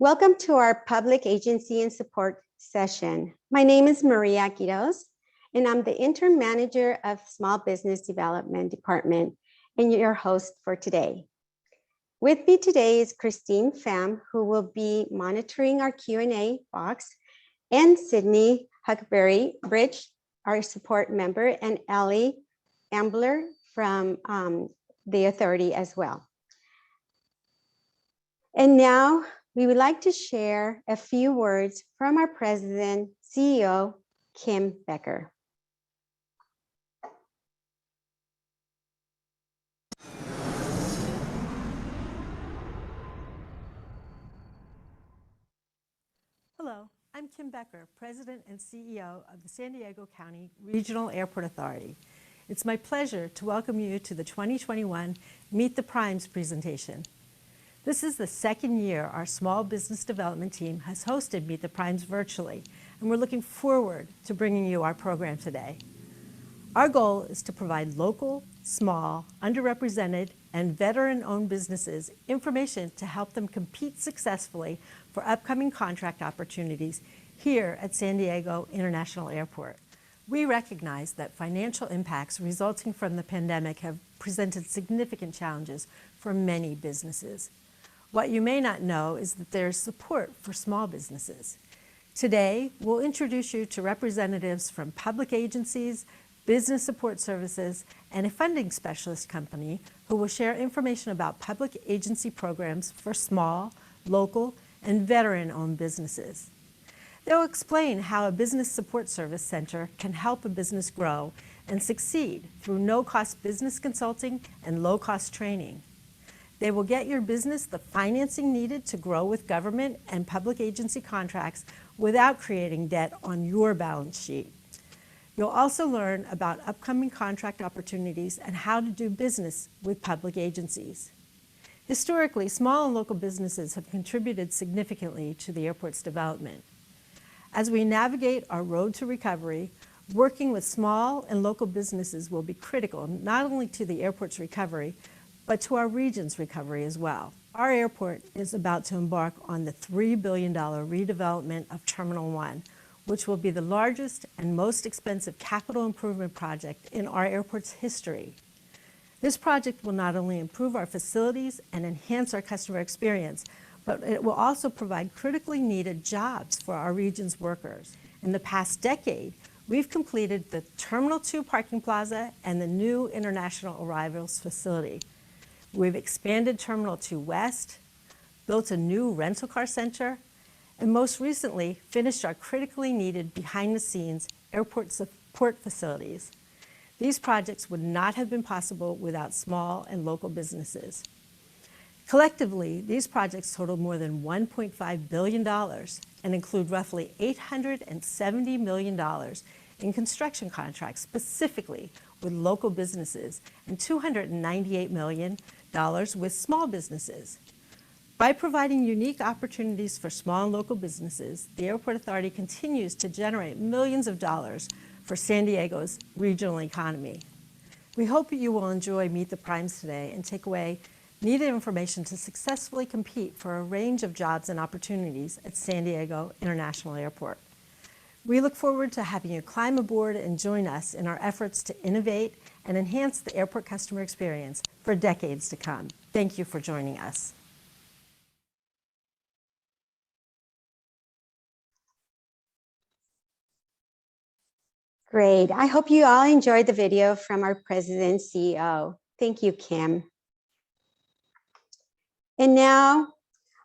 Welcome to our Public Agency and Support session. My name is Maria Quiroz, and I'm the Interim Manager of Small Business Development Department and your host for today. With me today is Christine Pham, who will be monitoring our Q&A box, and Sydney Huckberry Bridge, our support member, and Ellie Ambler from the authority as well. And now we would like to share a few words from our President, CEO, Kim Becker. Hello, I'm Kim Becker, President and CEO of the San Diego County Regional Airport Authority. It's my pleasure to welcome you to the 2021 Meet the Primes presentation. This is the second year our small business development team has hosted Meet the Primes virtually, and we're looking forward to bringing you our program today. Our goal is to provide local, small, underrepresented, and veteran-owned businesses information to help them compete successfully for upcoming contract opportunities here at San Diego International Airport. We recognize that financial impacts resulting from the pandemic have presented significant challenges for many businesses. What you may not know is that there is support for small businesses. Today, we'll introduce you to representatives from public agencies, business support services, and a funding specialist company who will share information about public agency programs for small, local, and veteran-owned businesses. They'll explain how a business support service center can help a business grow and succeed through no-cost business consulting and low-cost training. They will get your business the financing needed to grow with government and public agency contracts without creating debt on your balance sheet. You'll also learn about upcoming contract opportunities and how to do business with public agencies. Historically, small and local businesses have contributed significantly to the airport's development. As we navigate our road to recovery, working with small and local businesses will be critical not only to the airport's recovery, but to our region's recovery as well. Our airport is about to embark on the $3 billion redevelopment of Terminal 1, which will be the largest and most expensive capital improvement project in our airport's history. This project will not only improve our facilities and enhance our customer experience, but it will also provide critically needed jobs for our region's workers. In the past decade, we've completed the Terminal 2 parking plaza and the new International Arrivals facility. We've expanded Terminal 2 West, built a new rental car center, and most recently finished our critically needed behind-the-scenes airport support facilities. These projects would not have been possible without small and local businesses. Collectively, these projects total more than $1.5 billion and include roughly $870 million in construction contracts specifically with local businesses and $298 million with small businesses. By providing unique opportunities for small and local businesses, the Airport Authority continues to generate millions of dollars for San Diego's regional economy. We hope you will enjoy Meet the Primes today and take away needed information to successfully compete for a range of jobs and opportunities at San Diego International Airport. We look forward to having you climb aboard and join us in our efforts to innovate and enhance the airport customer experience for decades to come. Thank you for joining us. Great. I hope you all enjoyed the video from our President and CEO. Thank you, Kim. And now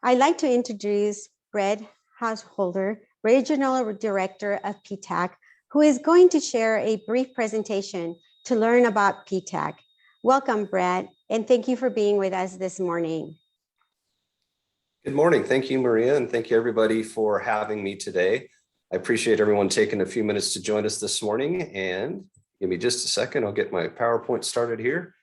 I'd like to introduce Brett Householder, Regional Director of PTAC, who is going to share a brief presentation to learn about PTAC. Welcome, Brett, and thank you for being with us this morning. Good morning. Thank you, Maria, and thank you everybody for having me today. I appreciate everyone taking a few minutes to join us this morning, and give me just a second, I'll get my PowerPoint started here.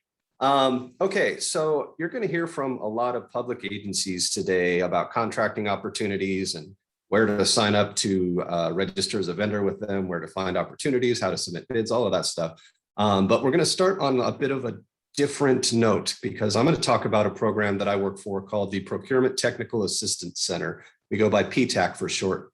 Okay, so you're going to hear from a lot of public agencies today about contracting opportunities and where to sign up to register as a vendor with them, where to find opportunities, how to submit bids, all of that stuff. But we're going to start on a bit of a different note because I'm going to talk about a program that I work for called the Procurement Technical Assistance Center. We go by PTAC for short.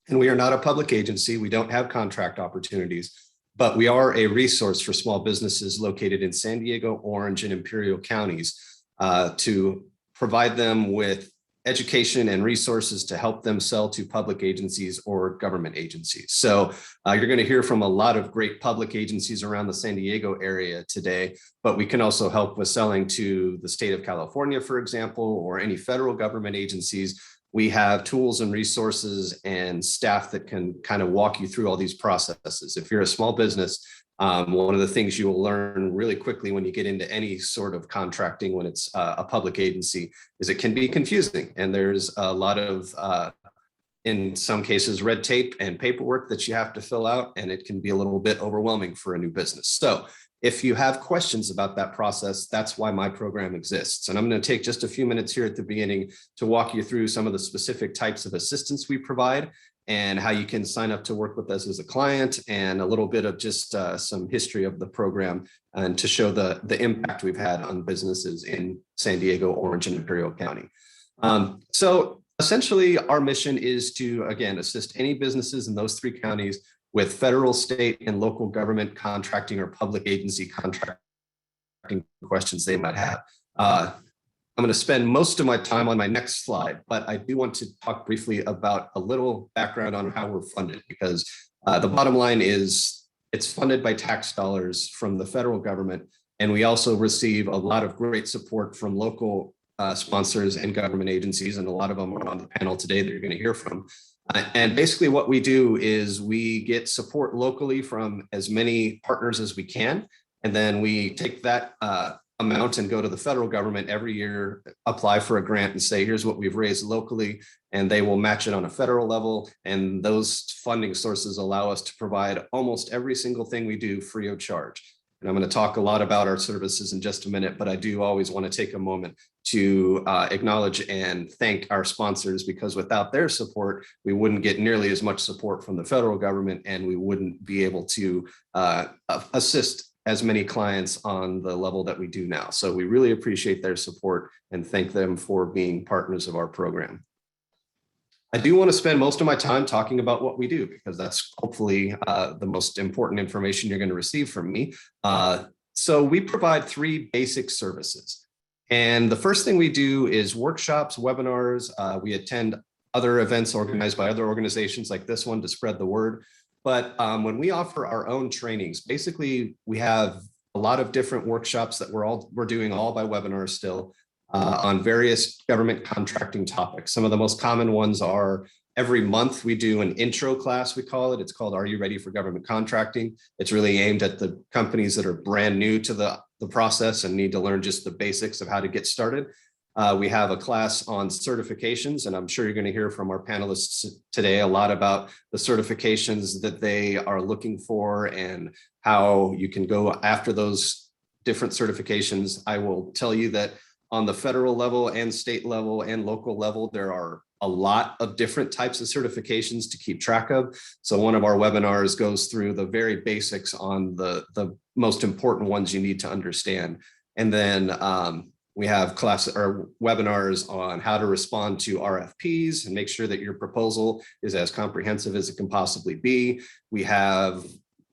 And we are not a public agency. We don't have contract opportunities, but we are a resource for small businesses located in San Diego, Orange, and Imperial counties to provide them with education and resources to help them sell to public agencies or government agencies. So you're going to hear from a lot of great public agencies around the San Diego area today, but we can also help with selling to the state of California, for example, or any federal government agencies. We have tools and resources and staff that can kind of walk you through all these processes. If you're a small business, one of the things you will learn really quickly when you get into any sort of contracting when it's a public agency is it can be confusing. And there's a lot of, in some cases, red tape and paperwork that you have to fill out, and it can be a little bit overwhelming for a new business. So if you have questions about that process, that's why my program exists. And I'm going to take just a few minutes here at the beginning to walk you through some of the specific types of assistance we provide and how you can sign up to work with us as a client, and a little bit of just some history of the program, and to show the impact we've had on businesses in San Diego, Orange, and Imperial County. So essentially, our mission is to, again, assist any businesses in those three counties with federal, state, and local government contracting or public agency contracting questions they might have. I'm going to spend most of my time on my next slide, but I do want to talk briefly about a little background on how we're funded, because the bottom line is it's funded by tax dollars from the federal government, and we also receive a lot of great support from local sponsors and government agencies, and a lot of them are on the panel today that you're going to hear from. And basically what we do is we get support locally from as many partners as we can, and then we take that amount and go to the federal government every year, apply for a grant and say, here's what we've raised locally, and they will match it on a federal level. And those funding sources allow us to provide almost every single thing we do free of charge. And I'm going to talk a lot about our services in just a minute, but I do always want to take a moment to acknowledge and thank our sponsors, because without their support, we wouldn't get nearly as much support from the federal government, and we wouldn't be able to assist as many clients on the level that we do now. So we really appreciate their support and thank them for being partners of our program. I do want to spend most of my time talking about what we do, because that's hopefully the most important information you're going to receive from me. So we provide three basic services. And the first thing we do is workshops, webinars. We attend other events organized by other organizations like this one to spread the word. But when we offer our own trainings, basically we have a lot of different workshops that we're doing all by webinar still on various government contracting topics. Some of the most common ones are every month we do an intro class, we call it. It's called Are You Ready for Government Contracting? It's really aimed at the companies that are brand new to the process and need to learn just the basics of how to get started. We have a class on certifications, and I'm sure you're going to hear from our panelists today a lot about the certifications that they are looking for and how you can go after those different certifications. I will tell you that on the federal level and state level and local level, there are a lot of different types of certifications to keep track of. So one of our webinars goes through the very basics on the most important ones you need to understand. And then we have webinars on how to respond to RFPs and make sure that your proposal is as comprehensive as it can possibly be. We have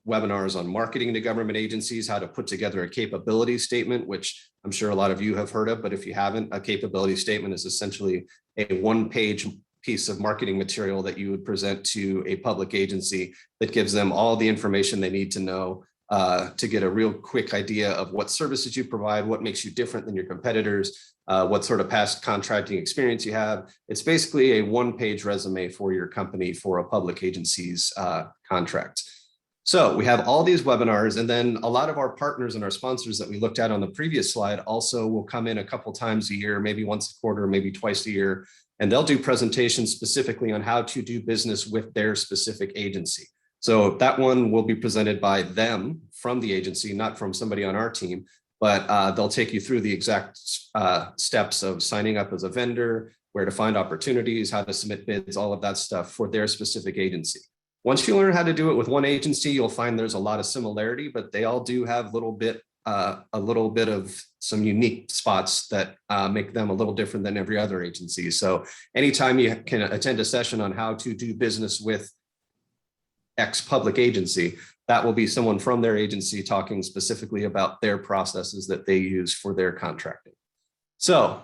webinars on marketing to government agencies, how to put together a capability statement, which I'm sure a lot of you have heard of, but if you haven't, a capability statement is essentially a one-page piece of marketing material that you would present to a public agency that gives them all the information they need to know to get a real quick idea of what services you provide, what makes you different than your competitors, what sort of past contracting experience you have. It's basically a one-page resume for your company for a public agency's contract. So we have all these webinars, and then a lot of our partners and our sponsors that we looked at on the previous slide also will come in a couple times a year, maybe once a quarter, maybe twice a year, and they'll do presentations specifically on how to do business with their specific agency. So that one will be presented by them from the agency, not from somebody on our team, but they'll take you through the exact steps of signing up as a vendor, where to find opportunities, how to submit bids, all of that stuff for their specific agency. Once you learn how to do it with one agency, you'll find there's a lot of similarity, but they all do have little bit a little bit of some unique spots that make them a little different than every other agency. So anytime you can attend a session on how to do business with X public agency, that will be someone from their agency talking specifically about their processes that they use for their contracting. So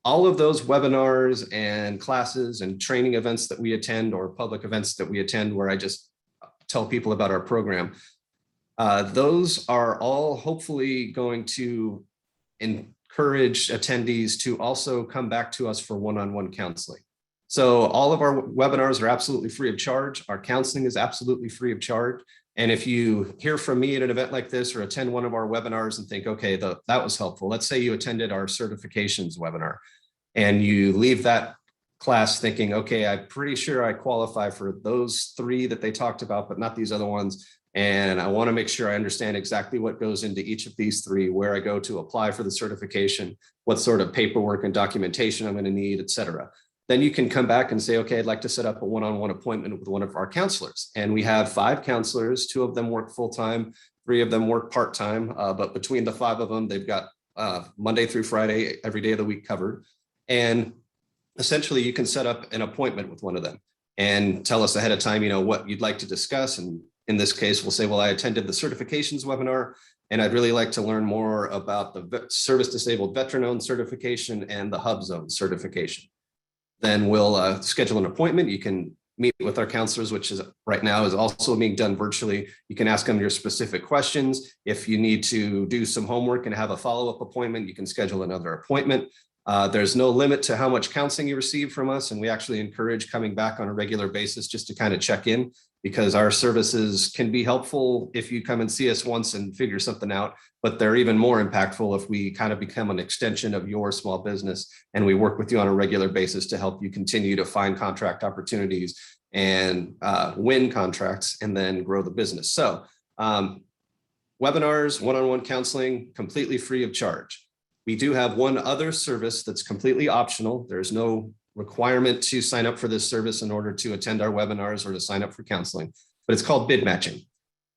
all of those webinars and classes and training events that we attend, or public events that we attend where I just tell people about our program, those are all hopefully going to encourage attendees to also come back to us for one-on-one counseling. So all of our webinars are absolutely free of charge. Our counseling is absolutely free of charge. And if you hear from me at an event like this or attend one of our webinars and think, okay, that was helpful. Let's say you attended our certifications webinar and you leave that class thinking, okay, I'm pretty sure I qualify for those 3 that they talked about, but not these other ones. And I want to make sure I understand exactly what goes into each of these 3, where I go to apply for the certification, what sort of paperwork and documentation I'm going to need, et cetera. Then you can come back and say, okay, I'd like to set up a one-on-one appointment with one of our counselors. And we have 5 counselors, 2 of them work full-time, 3 of them work part-time, but between the 5 of them, they've got Monday through Friday, every day of the week covered. And essentially you can set up an appointment with one of them and tell us ahead of time, what you'd like to discuss. And in this case, we'll say, well, I attended the certifications webinar, and I'd really like to learn more about the service disabled veteran-owned certification and the hub zone certification. Then we'll schedule an appointment. You can meet with our counselors, which is right now is also being done virtually. You can ask them your specific questions. If you need to do some homework and have a follow-up appointment, you can schedule another appointment. There's no limit to how much counseling you receive from us. And we actually encourage coming back on a regular basis just to kind of check in, because our services can be helpful if you come and see us once and figure something out, but they're even more impactful if we kind of become an extension of your small business and we work with you on a regular basis to help you continue to find contract opportunities and win contracts and then grow the business. So webinars, one-on-one counseling, completely free of charge. We do have one other service that's completely optional. There's no requirement to sign up for this service in order to attend our webinars or to sign up for counseling, but it's called bid matching.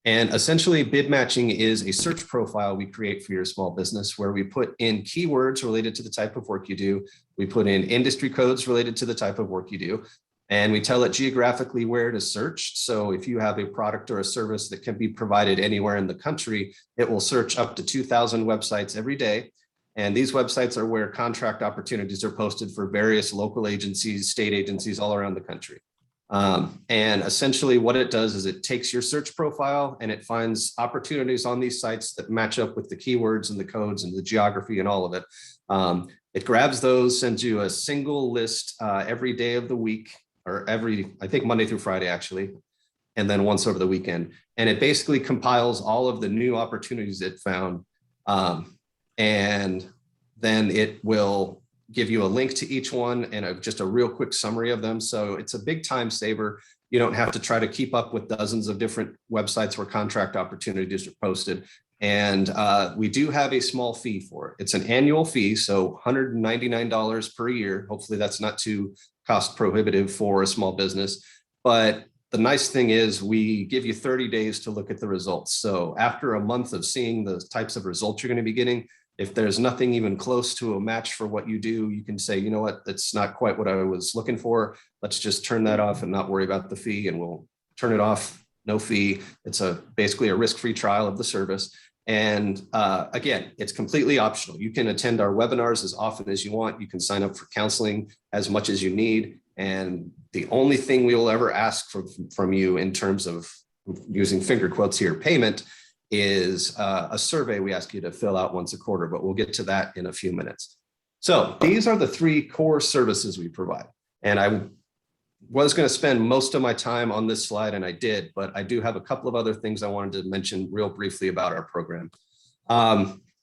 And essentially bid matching is a search profile we create for your small business where we put in keywords related to the type of work you do. We put in industry codes related to the type of work you do, and we tell it geographically where to search. So if you have a product or a service that can be provided anywhere in the country, it will search up to 2,000 websites every day. And these websites are where contract opportunities are posted for various local agencies, state agencies all around the country. And essentially what it does is it takes your search profile and it finds opportunities on these sites that match up with the keywords and the codes and the geography and all of it. It grabs those, sends you a single list every day of the week, or I think Monday through Friday actually, and then once over the weekend. And it basically compiles all of the new opportunities it found. And then it will give you a link to each one and just a real quick summary of them. So it's a big time saver. You don't have to try to keep up with dozens of different websites where contract opportunities are posted. And we do have a small fee for it. It's an annual fee, so $199 per year. Hopefully that's not too cost prohibitive for a small business. But the nice thing is we give you 30 days to look at the results. So after a month of seeing the types of results you're going to be getting, if there's nothing even close to a match for what you do, you can say, you know what, that's not quite what I was looking for. Let's just turn that off and not worry about the fee, and we'll turn it off, no fee. It's basically a risk-free trial of the service. And again, it's completely optional. You can attend our webinars as often as you want. You can sign up for counseling as much as you need. And the only thing we will ever ask from you in terms of, using finger quotes here, payment, is a survey we ask you to fill out once a quarter, but we'll get to that in a few minutes. So these are the 3 core services we provide. And I was going to spend most of my time on this slide, and I did, but I do have a couple of other things I wanted to mention real briefly about our program.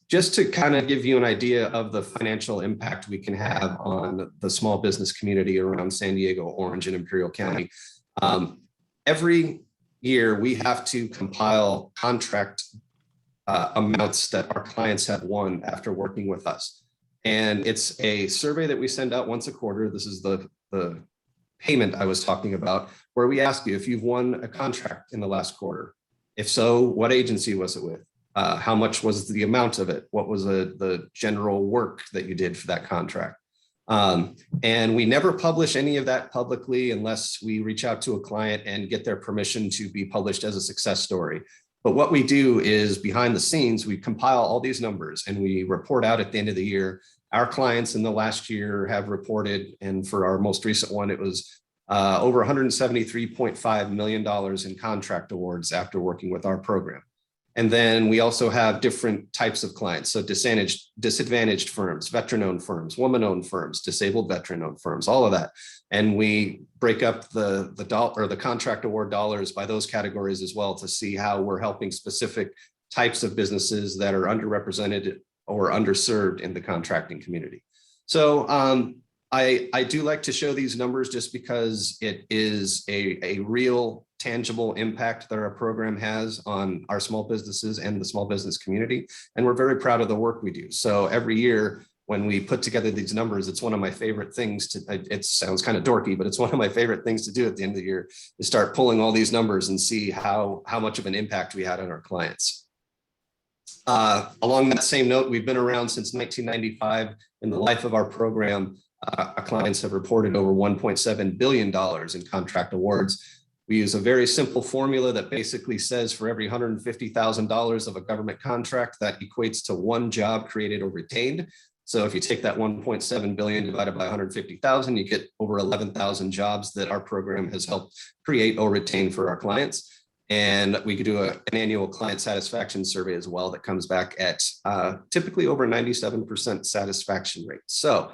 Just to kind of give you an idea of the financial impact we can have on the small business community around San Diego, Orange, and Imperial County. Every year we have to compile contract amounts that our clients have won after working with us. And it's a survey that we send out once a quarter. This is the payment I was talking about, where we ask you if you've won a contract in the last quarter. If so, what agency was it with? How much was the amount of it? What was the general work that you did for that contract? And we never publish any of that publicly unless we reach out to a client and get their permission to be published as a success story. But what we do is behind the scenes, we compile all these numbers and we report out at the end of the year. Our clients in the last year have reported, and for our most recent one, it was over $173.5 million in contract awards after working with our program. And then we also have different types of clients. So disadvantaged firms, veteran-owned firms, woman-owned firms, disabled veteran-owned firms, all of that. And we break up the contract award dollars by those categories as well to see how we're helping specific types of businesses that are underrepresented or underserved in the contracting community. So I do like to show these numbers just because it is a real tangible impact that our program has on our small businesses and the small business community. And we're very proud of the work we do. So every year when we put together these numbers, it's one of my favorite things to, it sounds kind of dorky, but it's one of my favorite things to do at the end of the year is start pulling all these numbers and see how much of an impact we had on our clients. Along that same note, we've been around since 1995. In the life of our program, our clients have reported over $1.7 billion in contract awards. We use a very simple formula that basically says for every $150,000 of a government contract, that equates to one job created or retained. So if you take that 1.7 billion divided by 150,000, you get over 11,000 jobs that our program has helped create or retain for our clients. And we could do an annual client satisfaction survey as well that comes back at typically over 97% satisfaction rate. So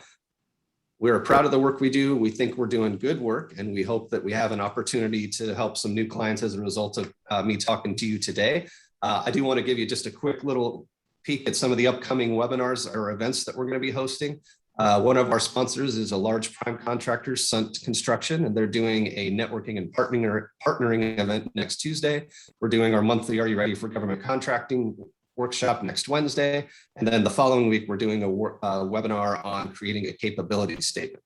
we're proud of the work we do. We think we're doing good work, and we hope that we have an opportunity to help some new clients as a result of me talking to you today. I do want to give you just a quick little peek at some of the upcoming webinars or events that we're going to be hosting. One of our sponsors is a large prime contractor, Sunt Construction, and they're doing a networking and partnering event next Tuesday. We're doing our monthly Are You Ready for Government Contracting workshop next Wednesday. And then the following week, we're doing a webinar on creating a capability statement.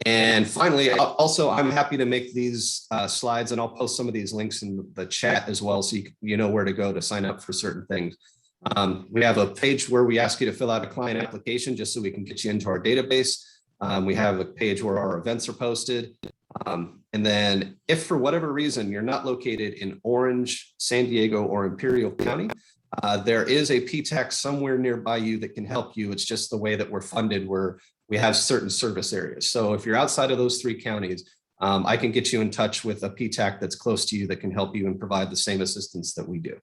And finally, also, I'm happy to make these slides, and I'll post some of these links in the chat as well, so you know where to go to sign up for certain things. We have a page where we ask you to fill out a client application just so we can get you into our database. We have a page where our events are posted. And then if for whatever reason you're not located in Orange, San Diego, or Imperial County, there is a PTAC somewhere nearby you that can help you. It's just the way that we're funded, where we have certain service areas. So if you're outside of those three counties, I can get you in touch with a PTAC that's close to you that can help you and provide the same assistance that we do.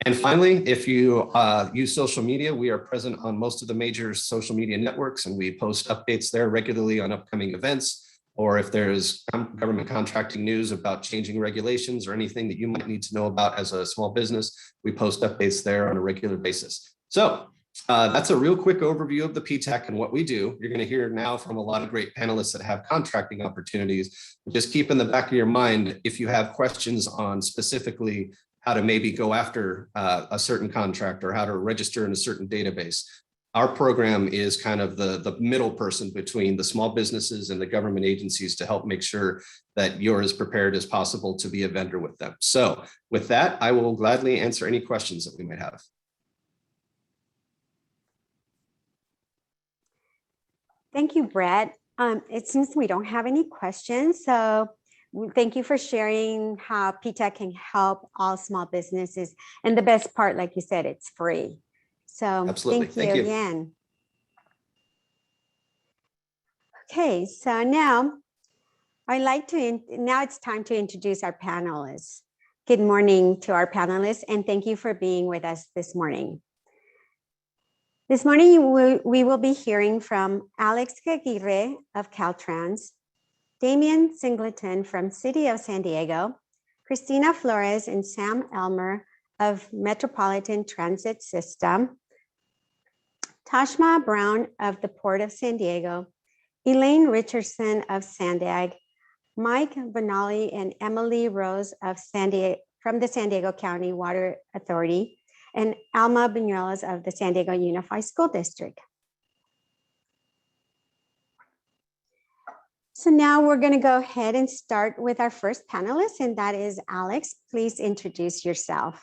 And finally, if you use social media, we are present on most of the major social media networks, and we post updates there regularly on upcoming events, or if there's government contracting news about changing regulations or anything that you might need to know about as a small business, we post updates there on a regular basis. So that's a real quick overview of the PTAC and what we do. You're going to hear now from a lot of great panelists that have contracting opportunities. Just keep in the back of your mind, if you have questions on specifically how to maybe go after a certain contract or how to register in a certain database. Our program is kind of the middle person between the small businesses and the government agencies to help make sure that you're as prepared as possible to be a vendor with them. So with that, I will gladly answer any questions that we might have. Thank you, Brett. It seems we don't have any questions, so thank you for sharing how PTAC can help all small businesses. And the best part, like you said, it's free. So absolutely. Thank you again. Okay, so now now it's time to introduce our panelists. Good morning to our panelists, and thank you for being with us this morning. This morning, we will be hearing from Alex Aguirre of Caltrans, Damian Singleton from City of San Diego, Christina Flores and Sam Elmer of Metropolitan Transit System, Tashma Brown of the Port of San Diego, Elaine Richardson of Sandag, Mike Vanali and Emily Rose of from the San Diego County Water Authority, and Alma Banuelos of the San Diego Unified School District. So now we're going to go ahead and start with our first panelist, and that is Alex. Please introduce yourself.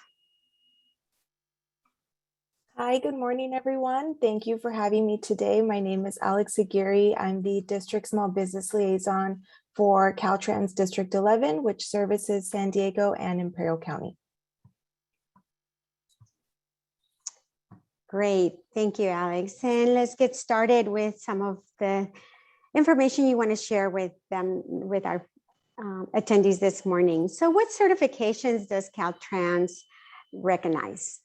Hi, good morning, everyone. Thank you for having me today. My name is Alex Aguirre. I'm the District Small Business Liaison for Caltrans District 11, which services San Diego and Imperial County. Great, thank you, Alex. And let's get started with some of the information you want to share with them, with our attendees this morning. So what certifications does Caltrans recognize?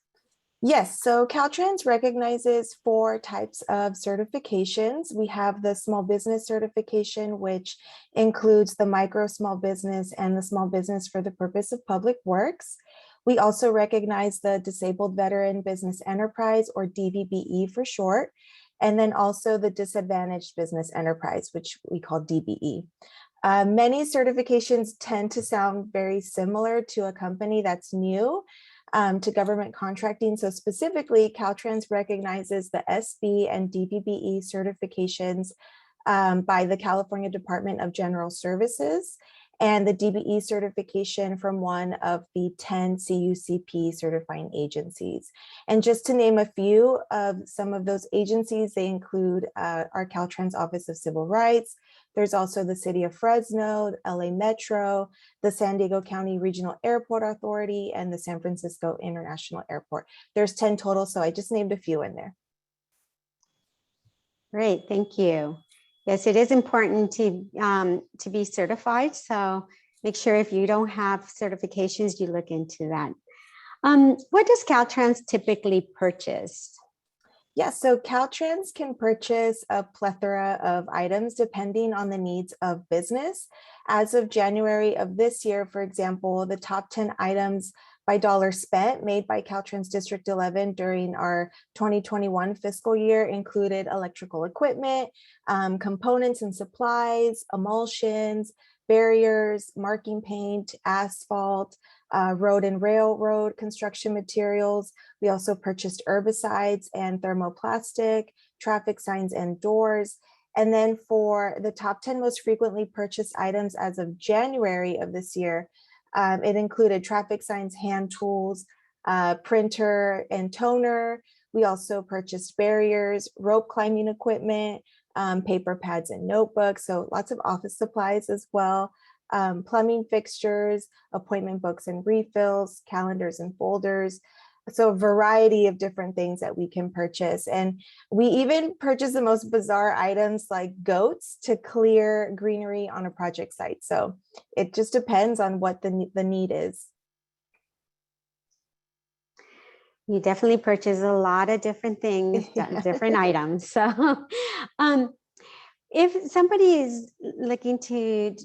Yes, so Caltrans recognizes 4 types of certifications. We have the small business certification, which includes the micro small business and the small business for the purpose of public works. We also recognize the disabled veteran business enterprise, or DVBE for short, and then also the disadvantaged business enterprise, which we call DBE. Many certifications tend to sound very similar to a company that's new to government contracting. So specifically, Caltrans recognizes the SB and DVBE certifications by the California Department of General Services, and the DBE certification from one of the 10 CUCP certifying agencies. And just to name a few of some of those agencies, they include our Caltrans Office of Civil Rights. There's also the City of Fresno, LA Metro, the San Diego County Regional Airport Authority, and the San Francisco International Airport. There's 10 total, so I just named a few in there. Great, thank you. Yes, it is important to be certified. So make sure if you don't have certifications, you look into that. What does Caltrans typically purchase? Yes, so Caltrans can purchase a plethora of items depending on the needs of business. As of January of this year, for example, the top 10 items by dollar spent made by Caltrans District 11 during our 2021 fiscal year included electrical equipment, components and supplies, emulsions, barriers, marking paint, asphalt, road and railroad construction materials. We also purchased herbicides and thermoplastic, traffic signs and doors. And then for the top 10 most frequently purchased items as of January of this year, it included traffic signs, hand tools, printer and toner. We also purchased barriers, rope climbing equipment, paper pads and notebooks. So lots of office supplies as well. Plumbing fixtures, appointment books and refills, calendars and folders. So a variety of different things that we can purchase. And we even purchase the most bizarre items like goats to clear greenery on a project site. So it just depends on what the need is. You definitely purchase a lot of different things, different items. So if somebody is looking to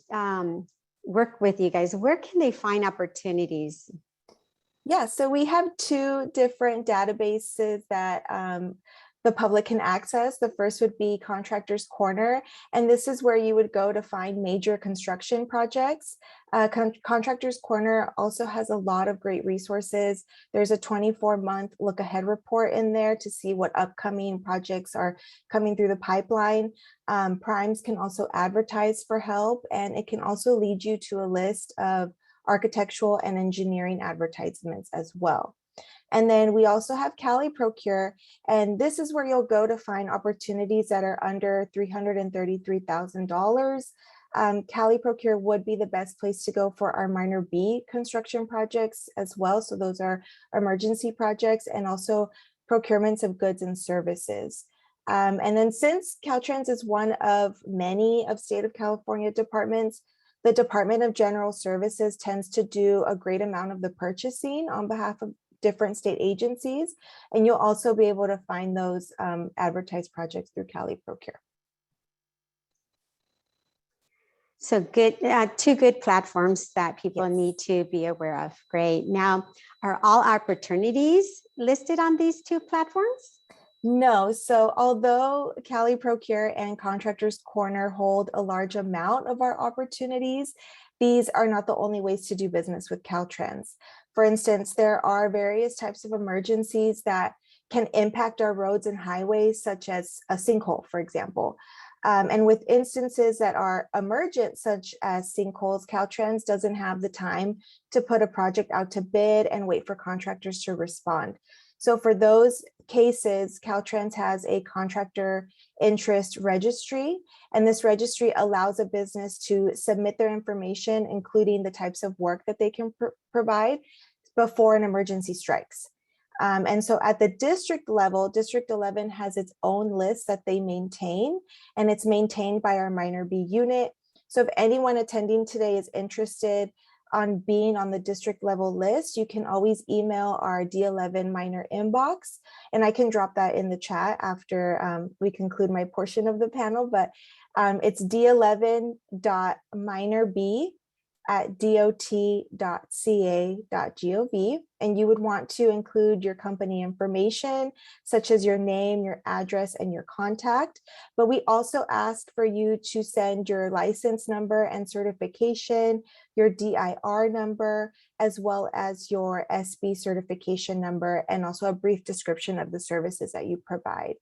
work with you guys, where can they find opportunities? Yeah, so we have 2 different databases that the public can access. The first would be Contractor's Corner, and this is where you would go to find major construction projects. Contractor's Corner also has a lot of great resources. There's a 24-month look ahead report in there to see what upcoming projects are coming through the pipeline. Primes can also advertise for help, and it can also lead you to a list of architectural and engineering advertisements as well. And then we also have Cali Procure, and this is where you'll go to find opportunities that are under $333,000. Cali Procure would be the best place to go for our minor B construction projects as well. So those are emergency projects and also procurements of goods and services. And then since Caltrans is one of many of state of California departments, the Department of General Services tends to do a great amount of the purchasing on behalf of different state agencies. And you'll also be able to find those advertised projects through Cali Procure. So good, 2 good platforms that people need to be aware of. Great. Now, are all opportunities listed on these 2 platforms? No, so although Cali Procure and Contractor's Corner hold a large amount of our opportunities, these are not the only ways to do business with Caltrans. For instance, there are various types of emergencies that can impact our roads and highways, such as a sinkhole, for example. And with instances that are emergent, such as sinkholes, Caltrans doesn't have the time to put a project out to bid and wait for contractors to respond. So for those cases, Caltrans has a contractor interest registry, and this registry allows a business to submit their information, including the types of work that they can provide before an emergency strikes. And so at the district level, District 11 has its own list that they maintain, and it's maintained by our minor B unit. So if anyone attending today is interested on being on the district level list, you can always email our D11 minor inbox, and I can drop that in the chat after we conclude my portion of the panel, but it's d11.minorb@dot.ca.gov, and you would want to include your company information, such as your name, your address, and your contact. But we also ask for you to send your license number and certification, your DIR number, as well as your SB certification number, and also a brief description of the services that you provide.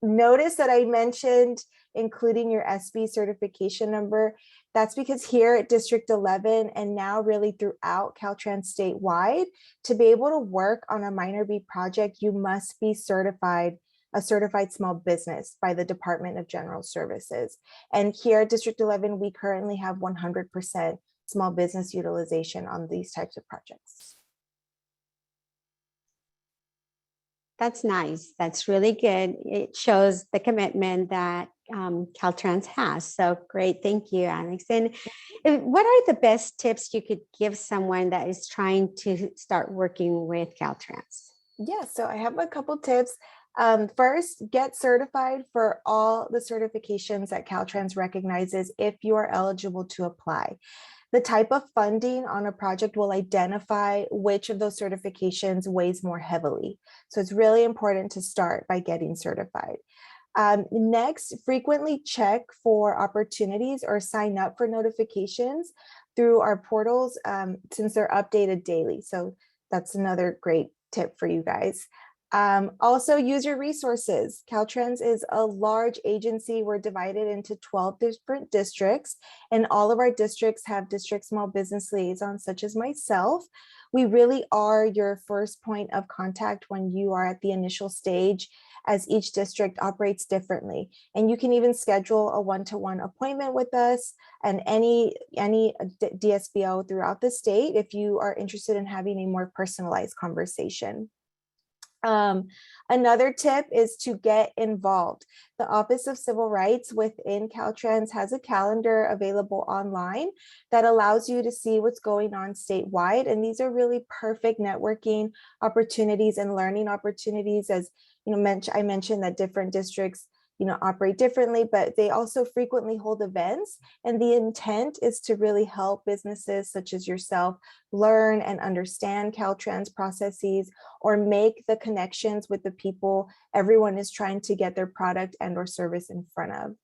Notice that I mentioned including your SB certification number. That's because here at District 11 and now really throughout Caltrans statewide, to be able to work on a minor B project, you must be certified, a certified small business by the Department of General Services. And here at District 11, we currently have 100% small business utilization on these types of projects. That's nice. That's really good. It shows the commitment that Caltrans has. So great. Thank you, Alex. And what are the best tips you could give someone that is trying to start working with Caltrans? Yeah, so I have a couple tips. First, get certified for all the certifications that Caltrans recognizes if you are eligible to apply. The type of funding on a project will identify which of those certifications weighs more heavily. So it's really important to start by getting certified. Next, frequently check for opportunities or sign up for notifications through our portals since they're updated daily. So that's another great tip for you guys. Also use your resources. Caltrans is a large agency. We're divided into 12 different districts, and all of our districts have district small business liaisons, such as myself. We really are your first point of contact when you are at the initial stage, as each district operates differently. And you can even schedule a one-to-one appointment with us and any DSBO throughout the state if you are interested in having a more personalized conversation. Another tip is to get involved. The Office of Civil Rights within Caltrans has a calendar available online that allows you to see what's going on statewide. And these are really perfect networking opportunities and learning opportunities. As you know, I mentioned that different districts operate differently, but they also frequently hold events. And the intent is to really help businesses such as yourself learn and understand Caltrans processes or make the connections with the people everyone is trying to get their product and or service in front of.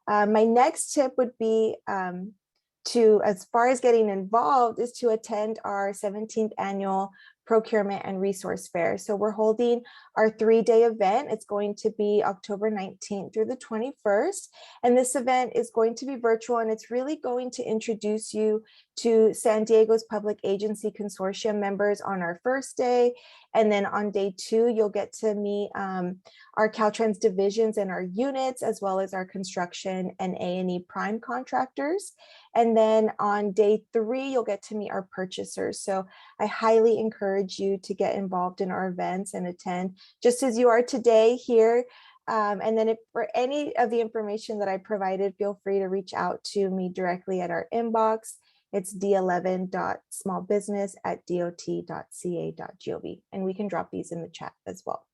My next tip would be as far as getting involved, is to attend our 17th annual Procurement and Resource Fair. So we're holding our 3-day event. It's going to be October 19th through the 21st. And this event is going to be virtual, and it's really going to introduce you to San Diego's Public Agency Consortium members on our first day. And then on day 2, you'll get to meet our Caltrans divisions and our units, as well as our construction and A&E prime contractors. And then on day 3, you'll get to meet our purchasers. So I highly encourage you to get involved in our events and attend, just as you are today here. And then if for any of the information that I provided, feel free to reach out to me directly at our inbox. It's d11.smallbusiness@dot.ca.gov, and we can drop these in the chat as well.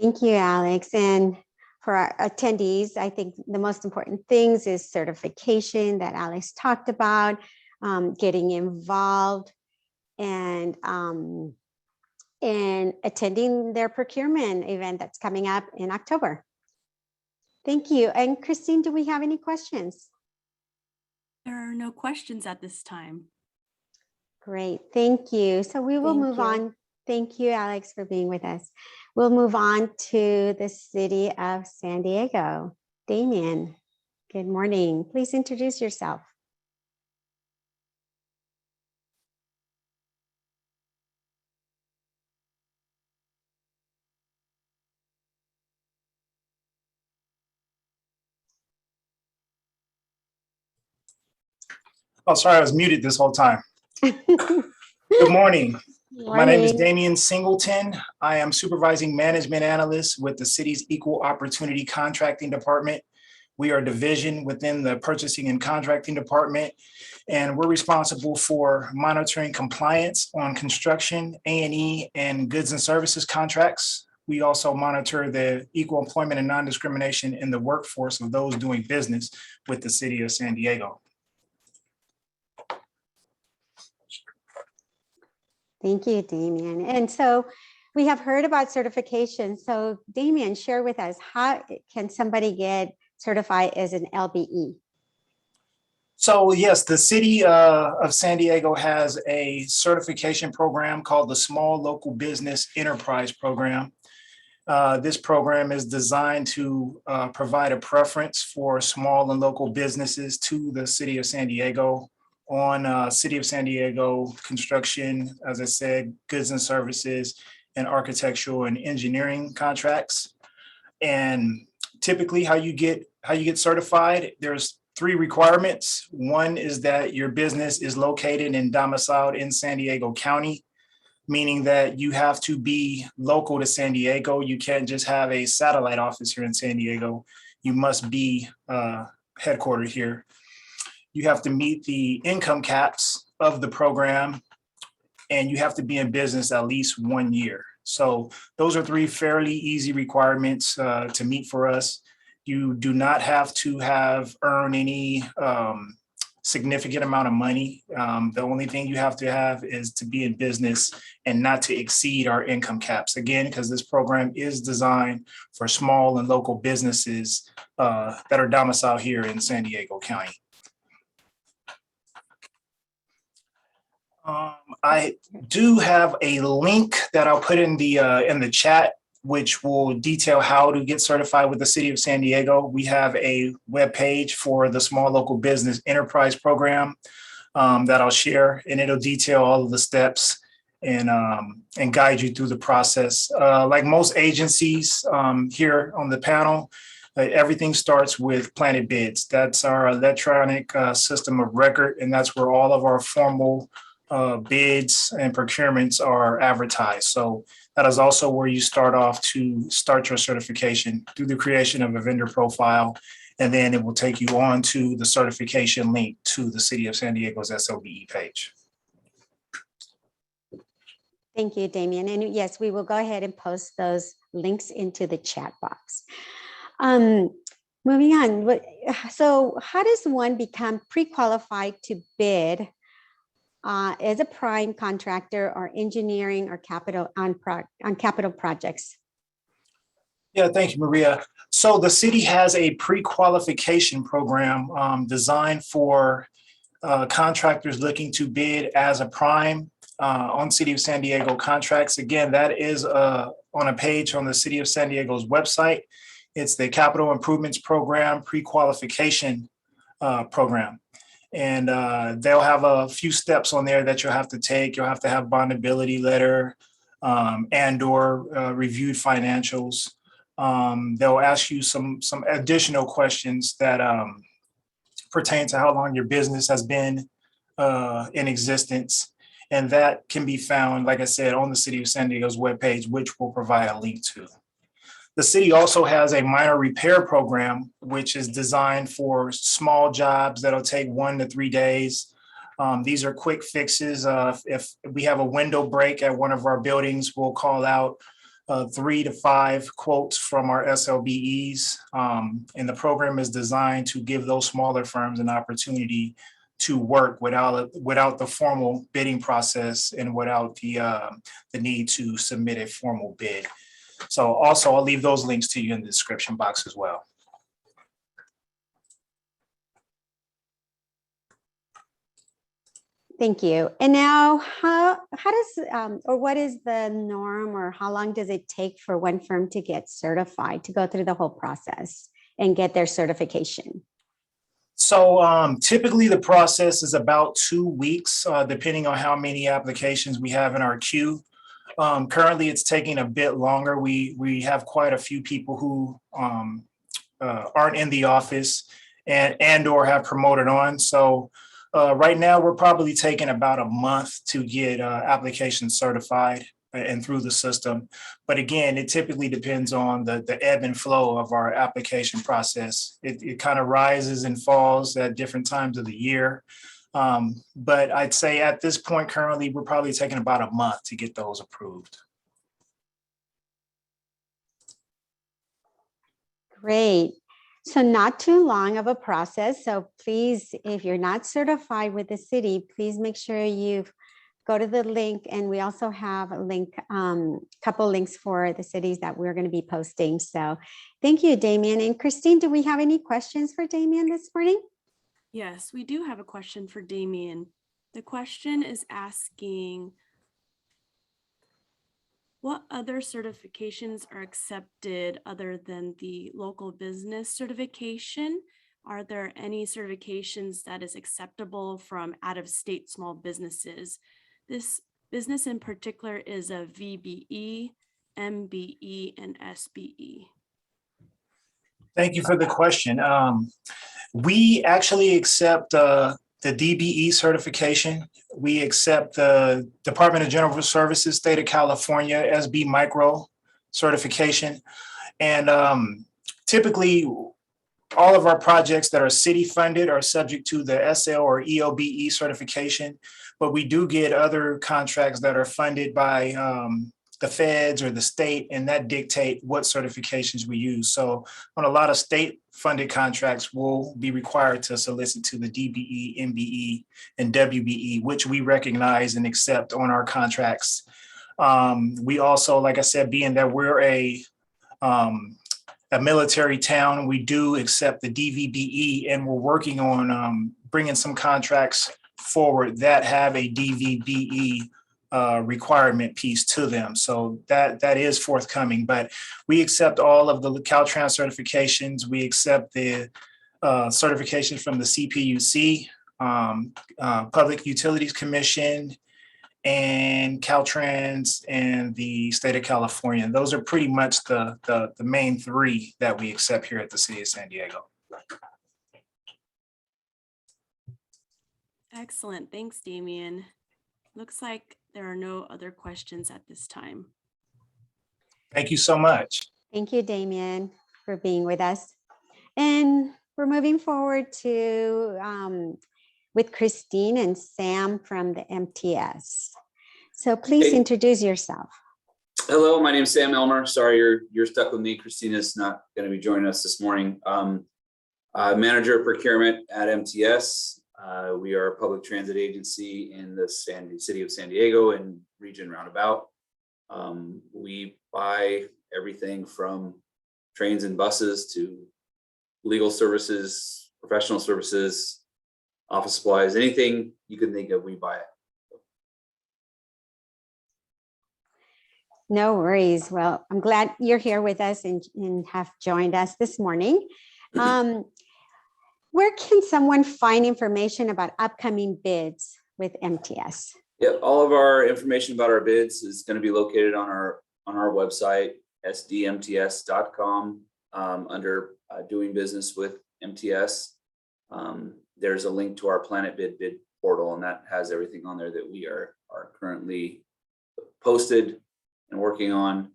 Thank you, Alex. And for our attendees, I think the most important things is certification that Alex talked about, getting involved, and attending their procurement event that's coming up in October. Thank you. And Christine, do we have any questions? There are no questions at this time. Great, thank you. So we will move on Thank you, Alex, for being with us. We'll move on to the city of San Diego. Damien, good morning. Please introduce yourself. Oh, sorry, I was muted this whole time. Good morning. My name is Damian Singleton. I am Supervising Management Analyst with the city's Equal Opportunity Contracting Department. We are a division within the Purchasing and Contracting Department, and we're responsible for monitoring compliance on construction, A&E, and goods and services contracts. We also monitor the equal employment and non-discrimination in the workforce of those doing business with the city of San Diego. Thank you, Damien. And so we have heard about certification. So Damien, share with us, how can somebody get certified as an LBE? So yes, the city of San Diego has a certification program called the Small Local Business Enterprise Program. This program is designed to provide a preference for small and local businesses to the city of San Diego on City of San Diego construction, as I said, goods and services, and architectural and engineering contracts. And typically how you get certified, there's 3 requirements. One is that your business is located and domiciled in San Diego County, meaning that you have to be local to San Diego. You can't just have a satellite office here in San Diego. You must be headquartered here. You have to meet the income caps of the program, and you have to be in business at least 1 year. So those are 3 fairly easy requirements to meet for us. You do not have to have earned any significant amount of money. The only thing you have to have is to be in business and not to exceed our income caps. Again, because this program is designed for small and local businesses that are domiciled here in San Diego County. I do have a link that I'll put in the chat, which will detail how to get certified with the city of San Diego. We have a web page for the Small Local Business Enterprise Program that I'll share, and it'll detail all of the steps and guide you through the process. Like most agencies here on the panel, everything starts with planted bids. That's our electronic system of record, and that's where all of our formal bids and procurements are advertised. So that is also where you start off to start your certification through the creation of a vendor profile. And then it will take you on to the certification link to the City of San Diego's SLBE page. Thank you, Damien. And yes, we will go ahead and post those links into the chat box. Moving on. So how does one become pre-qualified to bid as a prime contractor or engineering or capital on capital projects? Yeah, thank you, Maria. So the city has a pre-qualification program designed for contractors looking to bid as a prime on City of San Diego contracts. Again, that is on a page on the City of San Diego's website. It's the Capital Improvements Program Pre-Qualification Program. And they'll have a few steps on there that you'll have to take. You'll have to have bondability letter and/or reviewed financials. They'll ask you some additional questions that pertain to how long your business has been in existence. And that can be found, like I said, on the City of San Diego's webpage, which we'll provide a link to. The city also has a minor repair program, which is designed for small jobs that'll take 1 to 3 days. These are quick fixes. If we have a window break at one of our buildings, we'll call out 3 to 5 quotes from our SLBEs. And the program is designed to give those smaller firms an opportunity to work without the formal bidding process and without the need to submit a formal bid. So also, I'll leave those links to you in the description box as well. Thank you. And now, how does or what is the norm, or how long does it take for one firm to get certified, to go through the whole process and get their certification? So typically the process is about 2 weeks, depending on how many applications we have in our queue. Currently, it's taking a bit longer. We have quite a few people who aren't in the office and or have promoted on. So right now, we're probably taking about a month to get applications certified and through the system. But again, it typically depends on the ebb and flow of our application process. It kind of rises and falls at different times of the year. But I'd say at this point, currently, we're probably taking about a month to get those approved. Great. So not too long of a process. So please, if you're not certified with the city, please make sure you go to the link. And we also have a link, couple links for the cities that we're going to be posting. So thank you, Damien. And Christine, do we have any questions for Damien this morning? Yes, we do have a question for Damien. The question is asking, what other certifications are accepted other than the local business certification? Are there any certifications that is acceptable from out-of-state small businesses? This business in particular is a VBE, MBE, and SBE. Thank you for the question. We actually accept the DBE certification. We accept the Department of General Services, State of California, SB Micro certification. And typically, all of our projects that are city funded are subject to the SL or EOBE certification, but we do get other contracts that are funded by the feds or the state, and that dictate what certifications we use. So on a lot of state funded contracts, we'll be required to solicit to the DBE, MBE, and WBE, which we recognize and accept on our contracts. We also, like I said, being that we're a military town, we do accept the DVBE, and we're working on bringing some contracts forward that have a DVBE requirement piece to them. So that is forthcoming, but we accept all of the Caltrans certifications. We accept the certifications from the CPUC, Public Utilities Commission, and Caltrans, and the state of California. Those are pretty much the main three that we accept here at the city of San Diego. Excellent. Thanks, Damien. Looks like there are no other questions at this time. Thank you so much. Thank you, Damien, for being with us. And we're moving forward to with Christine and Sam from the MTS. So please introduce yourself. Hello, my name is Sam Elmer. Sorry, you're stuck with me. Christina's not going to be joining us this morning. I'm manager of procurement at MTS. We are a public transit agency in the city of San Diego and region roundabout. We buy everything from trains and buses to legal services, professional services, office supplies, anything you can think of, we buy it. No worries. Well, I'm glad you're here with us and have joined us this morning. Where can someone find information about upcoming bids with MTS? Yeah, all of our information about our bids is going to be located on our website, sdmts.com, under doing business with MTS. There's a link to our Planet bid portal, and that has everything on there that we are currently posted and working on.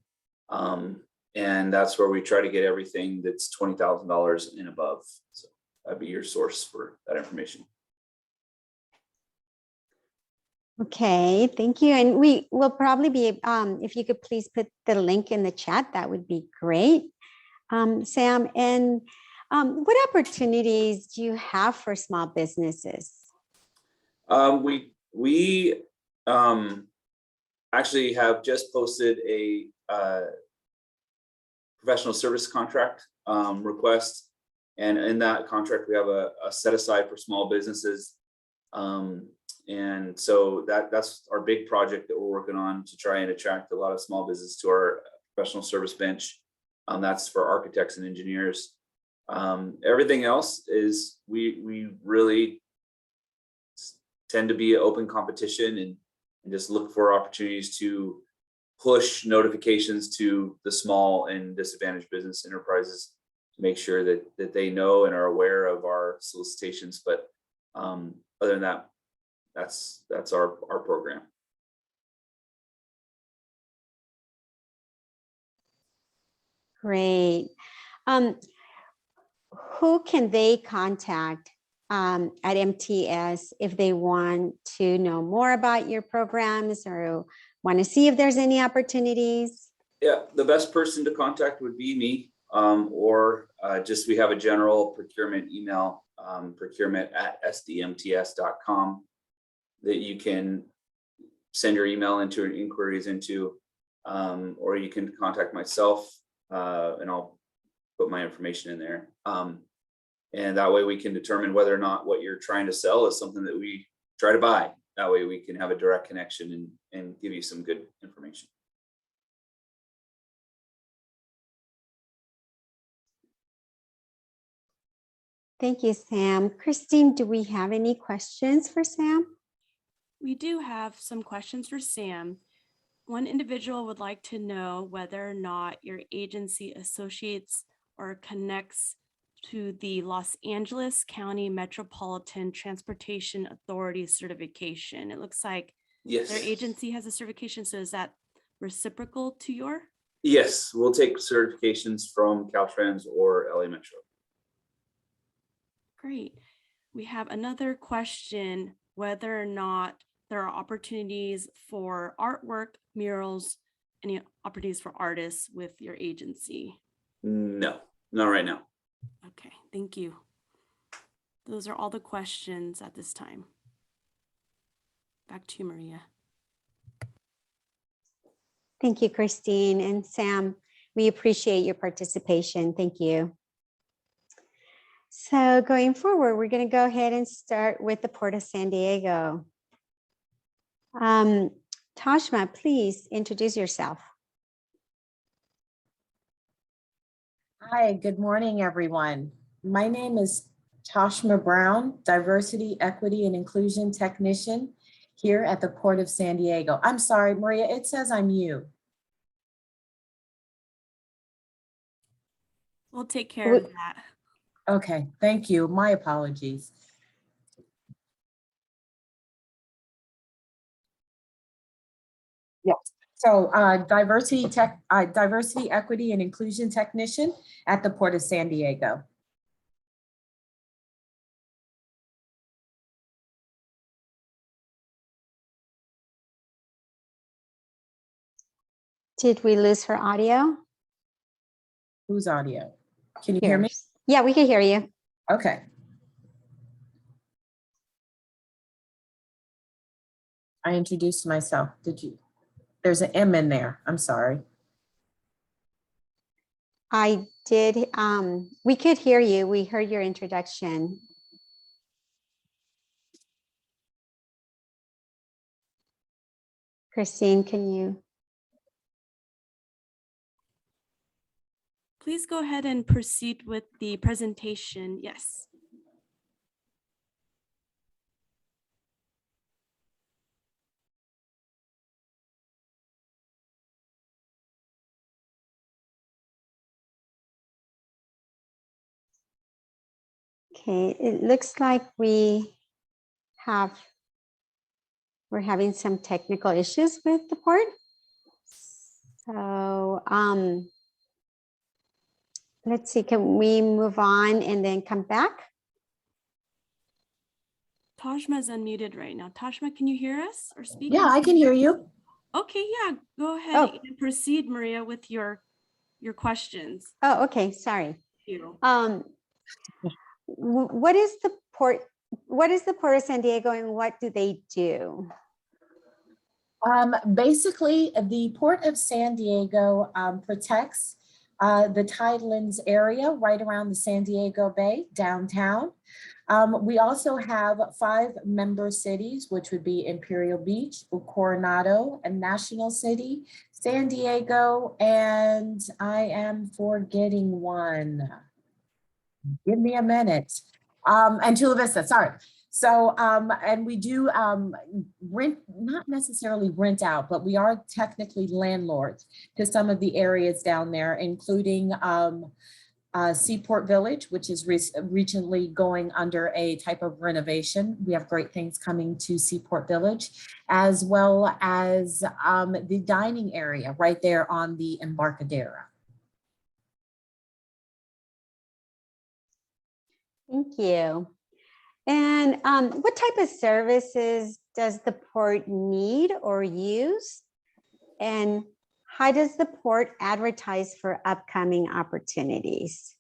And that's where we try to get everything that's $20,000 and above. So that'd be your source for that information. Okay, thank you. And we will probably be, if you could please put the link in the chat, that would be great. Sam, and what opportunities do you have for small businesses? We actually have just posted a professional service contract request. And in that contract, we have a set aside for small businesses. And so that's our big project that we're working on to try and attract a lot of small business to our professional service bench. That's for architects and engineers. Everything else is we really tend to be an open competition and just look for opportunities to push notifications to the small and disadvantaged business enterprises to make sure that they know and are aware of our solicitations. But other than that, that's our program. Great. Who can they contact at MTS if they want to know more about your programs or want to see if there's any opportunities? Yeah, the best person to contact would be me, or just we have a general procurement email, procurement@sdmts.com, that you can send your email into and inquiries into, or you can contact myself, and I'll put my information in there. And that way we can determine whether or not what you're trying to sell is something that we try to buy. That way we can have a direct connection and give you some good information. Thank you, Sam. Christine, do we have any questions for Sam? We do have some questions for Sam. One individual would like to know whether or not your agency associates or connects to the Los Angeles County Metropolitan Transportation Authority certification. It looks like Yes. their agency has a certification. So is that reciprocal to your? Yes, we'll take certifications from Caltrans or LA Metro. Great. We have another question, whether or not there are opportunities for artwork, murals, any opportunities for artists with your agency? No, not right now. Okay, thank you. Those are all the questions at this time. Back to you, Maria. Thank you, Christine and Sam. We appreciate your participation. Thank you. So going forward, we're going to go ahead and start with the Port of San Diego. Tashma, please introduce yourself. Hi, good morning, everyone. My name is Tashma Brown, Diversity, Equity, and Inclusion Technician here at the Port of San Diego. I'm sorry, Maria, it says I'm you. We'll take care of that. Okay, thank you. My apologies. Yes. So diversity, equity, and inclusion technician at the Port of San Diego. Did we lose her audio? Whose audio? Can you hear me? Yeah, we can hear you. Okay. I introduced myself. Did you? There's an M in there. I'm sorry. I did. We could hear you. We heard your introduction. Christine, can you? Please go ahead and proceed with the presentation. Yes. Okay, it looks like we're having some technical issues with the port. So let's see, can we move on and then come back? Tashma is unmuted right now. Tashma, can you hear us or speak? Yeah, I can hear you. Okay, yeah, go ahead and proceed, Maria, with your questions. Oh, okay, sorry. Thank you. What is the port? What is the Port of San Diego and what do they do? Basically, the Port of San Diego protects the Tidelands area, right around the San Diego Bay, downtown. We also have 5 member cities, which would be Imperial Beach, Coronado, and National City, San Diego, and I am forgetting one. Give me a minute. And Chula Vista, sorry. So, and we do rent, not necessarily rent out, but we are technically landlords to some of the areas down there, including Seaport Village, which is recently going under a type of renovation. We have great things coming to Seaport Village, as well as the dining area right there on the Embarcadero. Thank you. And what type of services does the port need or use? And how does the port advertise for upcoming opportunities?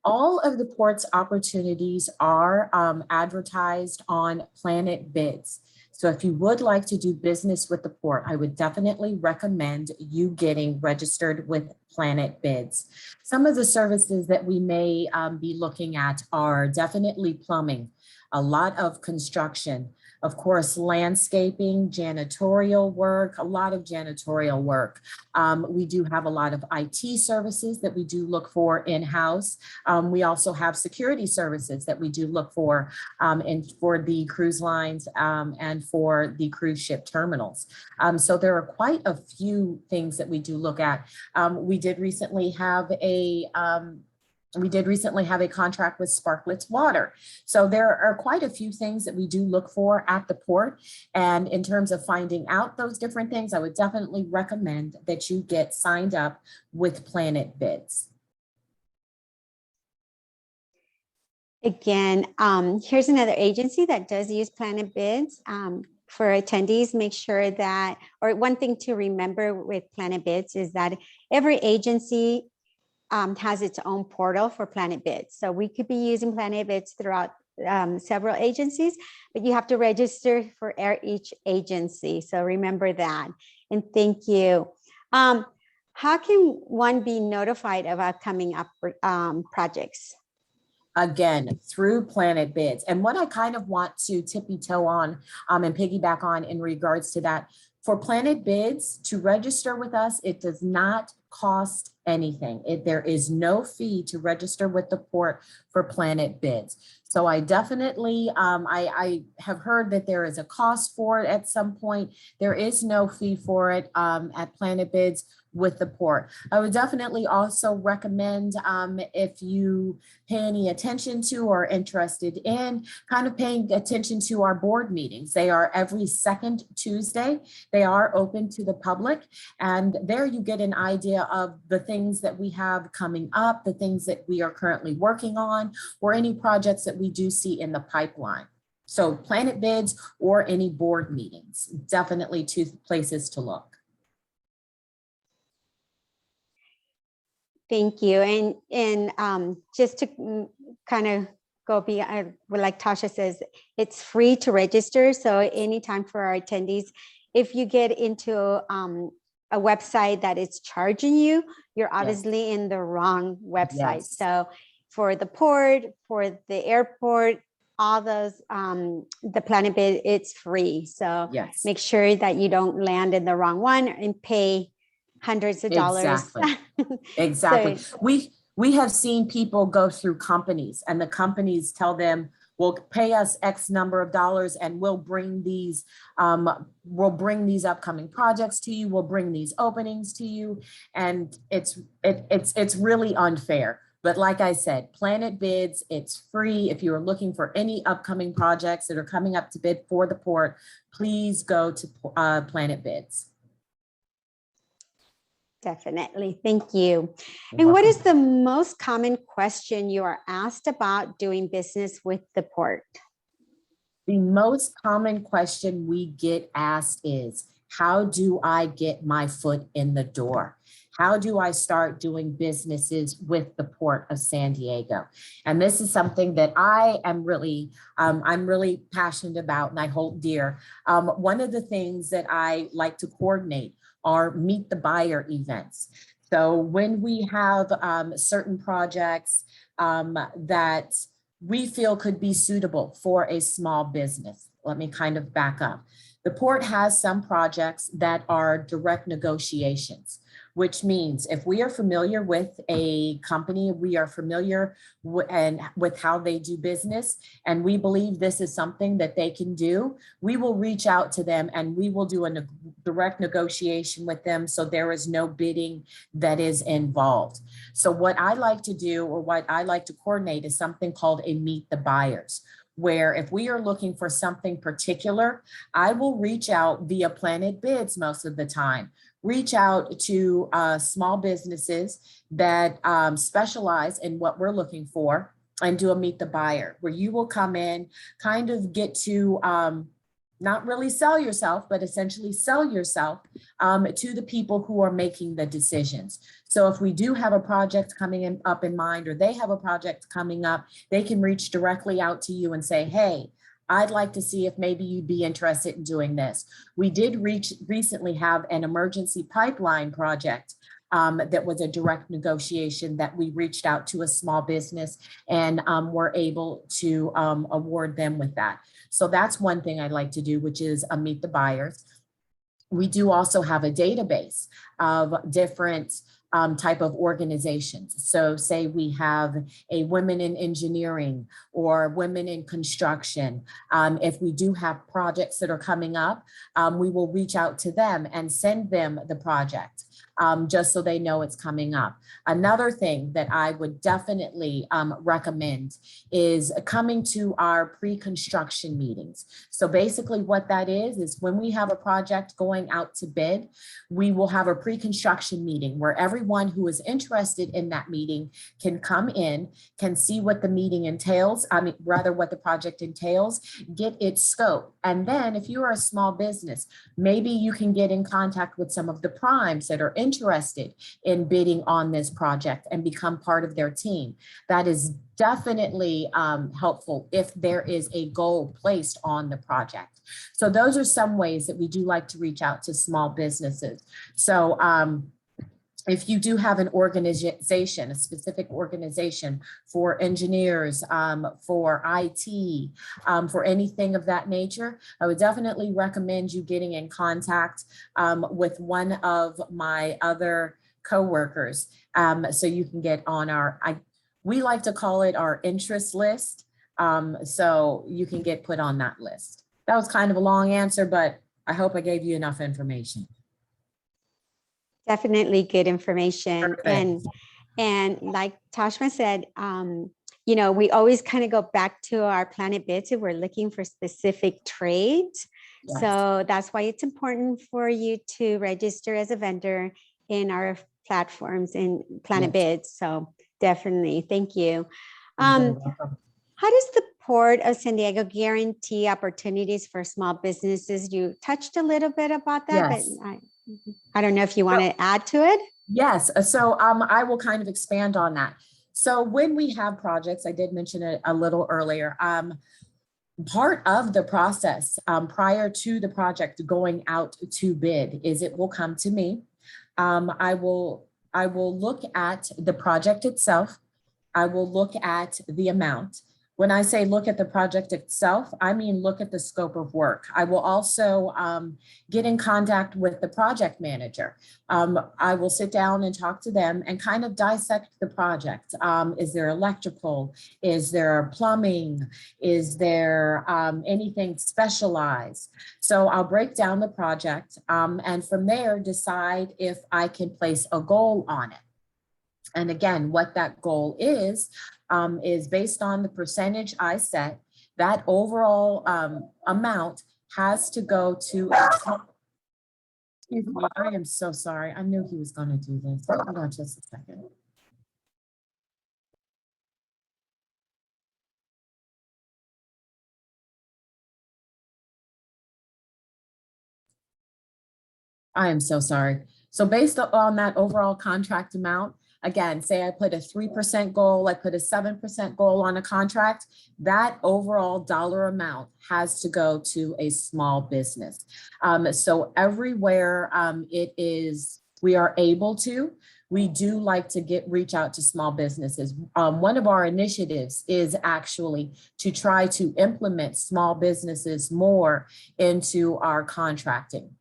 All of the port's opportunities are advertised on Planet Bids. So if you would like to do business with the port, I would definitely recommend you getting registered with Planet Bids. Some of the services that we may be looking at are definitely plumbing, a lot of construction, of course, landscaping, janitorial work, a lot of janitorial work. We do have a lot of IT services that we do look for in-house. We also have security services that we do look for and for the cruise lines and for the cruise ship terminals. So there are quite a few things that we do look at. We did recently have a contract with Sparklets Water. So there are quite a few things that we do look for at the port. And in terms of finding out those different things, I would definitely recommend that you get signed up with Planet Bids. Again, here's another agency that does use Planet Bids. For attendees, make sure that, or one thing to remember with Planet Bids is that every agency has its own portal for Planet Bids. So we could be using Planet Bids throughout several agencies, but you have to register for each agency. So remember that. And thank you. How can one be notified of upcoming projects? Again, through Planet Bids. And what I kind of want to tippy toe on and piggyback on in regards to that, for Planet Bids to register with us, it does not cost anything. There is no fee to register with the port for Planet Bids. So I definitely, I have heard that there is a cost for it at some point. There is no fee for it at Planet Bids with the port. I would definitely also recommend if you pay any attention to or interested in kind of paying attention to our board meetings. They are every second Tuesday. They are open to the public, and there you get an idea of the things that we have coming up, the things that we are currently working on, or any projects that we do see in the pipeline. So Planet Bids or any board meetings, definitely two places to look. Thank you. And just to kind of go beyond, like Tasha says, it's free to register. So anytime for our attendees, if you get into a website that is charging you, you're obviously in the wrong website. Yes. So for the port, for the airport, all those, the Planet Bid, it's free. So Yes. make sure that you don't land in the wrong one and pay hundreds of dollars. Exactly. Exactly. So, we have seen people go through companies, and the companies tell them, "Well, pay us X number of dollars, and we'll bring these upcoming projects to you. We'll bring these openings to you," and it's really unfair. But like I said, Planet Bids, it's free. If you are looking for any upcoming projects that are coming up to bid for the port, please go to Planet Bids. definitely. Thank you. And what is the most common question you are asked about doing business with the port? The most common question we get asked is, how do I get my foot in the door? How do I start doing businesses with the Port of San Diego? And this is something that I am really, I'm really passionate about and I hold dear. One of the things that I like to coordinate are meet the buyer events. So when we have certain projects that we feel could be suitable for a small business, let me kind of back up. The port has some projects that are direct negotiations, which means if we are familiar with a company, we are familiar with how they do business, and we believe this is something that they can do, we will reach out to them and we will do a direct negotiation with them, so there is no bidding that is involved. So what I like to do, or what I like to coordinate, is something called a meet the buyers, where if we are looking for something particular, I will reach out via Planet Bids most of the time, reach out to small businesses that specialize in what we're looking for, and do a meet the buyer, where you will come in, kind of get to not really sell yourself, but essentially sell yourself to the people who are making the decisions. So if we do have a project coming up in mind, or they have a project coming up, they can reach directly out to you and say, hey, I'd like to see if maybe you'd be interested in doing this. We did recently have an emergency pipeline project that was a direct negotiation that we reached out to a small business and were able to award them with that. So that's one thing I like to do, which is meet the buyers. We do also have a database of different type of organizations. So say we have a women in engineering or women in construction. If we do have projects that are coming up, we will reach out to them and send them the project, just so they know it's coming up. Another thing that I would definitely recommend is coming to our pre-construction meetings. So basically what that is when we have a project going out to bid, we will have a pre-construction meeting where everyone who is interested in that meeting can come in, can see what the meeting entails, what the project entails, get its scope. And then if you are a small business, maybe you can get in contact with some of the primes that are interested in bidding on this project and become part of their team. That is definitely helpful if there is a goal placed on the project. So those are some ways that we do like to reach out to small businesses. So if you do have an organization, a specific organization for engineers, for IT, for anything of that nature, I would definitely recommend you getting in contact with one of my other coworkers, so you can get on we like to call it our interest list. So you can get put on that list. That was kind of a long answer, but I hope I gave you enough information. Definitely good information. Perfect. And like Tashma said, you know, we always kind of go back to our Planet Bids if we're looking for specific trades. Yes. So that's why it's important for you to register as a vendor in our platforms in Planet Bids. So definitely, thank you. You're very welcome. How does the Port of San Diego guarantee opportunities for small businesses? You touched a little bit about that, Yes. but I don't know if you want to add to it. Yes, so I will kind of expand on that. So when we have projects, I did mention it a little earlier, part of the process prior to the project going out to bid is it will come to me. I will look at the project itself. I will look at the amount. When I say look at the project itself, I mean look at the scope of work. I will also get in contact with the project manager. I will sit down and talk to them and kind of dissect the project. Is there electrical? Is there plumbing? Is there anything specialized? So I'll break down the project and from there decide if I can place a goal on it. And again, what that goal is based on the percentage I set. That overall amount has to go to, excuse me, I am so sorry. I knew he was going to do this. Hold on just a second. I am so sorry. So based on that overall contract amount, again, say I put a 3% goal, I put a 7% goal on a contract, that overall dollar amount has to go to a small business. So everywhere we are able to, we do like to reach out to small businesses. One of our initiatives is actually to try to implement small businesses more into our contracting.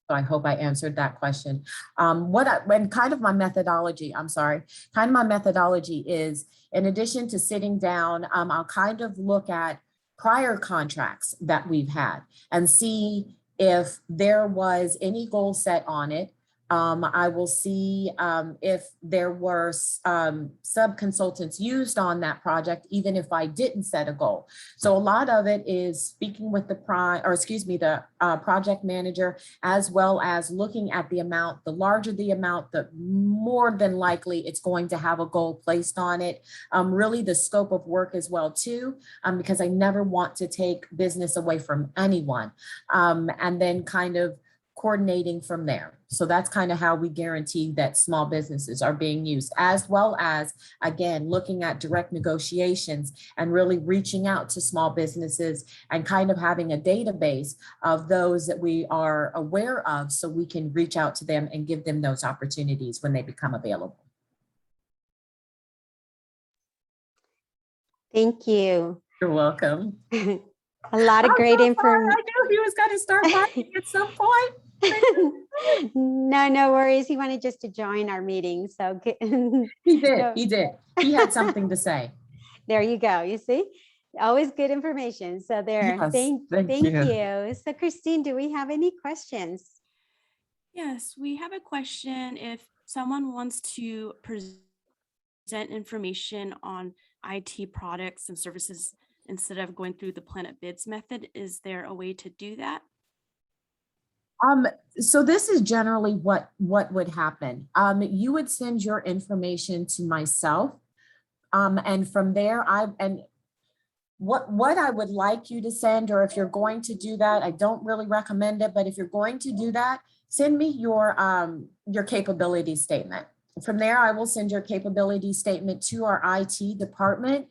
So I hope I answered that question. And kind of my methodology, my methodology is, in addition to sitting down, I'll kind of look at prior contracts that we've had and see if there was any goal set on it. I will see if there were sub-consultants used on that project, even if I didn't set a goal. So a lot of it is speaking with the project manager, as well as looking at the amount. The larger the amount, the more than likely it's going to have a goal placed on it. Really the scope of work as well too, because I never want to take business away from anyone. And then kind of coordinating from there. So that's kind of how we guarantee that small businesses are being used, as well as, again, looking at direct negotiations and really reaching out to small businesses and kind of having a database of those that we are aware of, so we can reach out to them and give them those opportunities when they become available. Thank you. You're welcome. A lot of great information. I knew he was going to start talking at some point. No worries. He wanted just to join our meeting. So He did. He had something to say. There you go. You see, always good information. So there, Yes, thank you. you. So Christine, do we have any questions? Yes, we have a question. If someone wants to present information on IT products and services instead of going through the Planet Bids method, is there a way to do that? So this is generally what would happen. You would send your information to myself, and from there, what I would like you to send, or if you're going to do that, I don't really recommend it, but if you're going to do that, send me your capability statement. From there, I will send your capability statement to our IT department.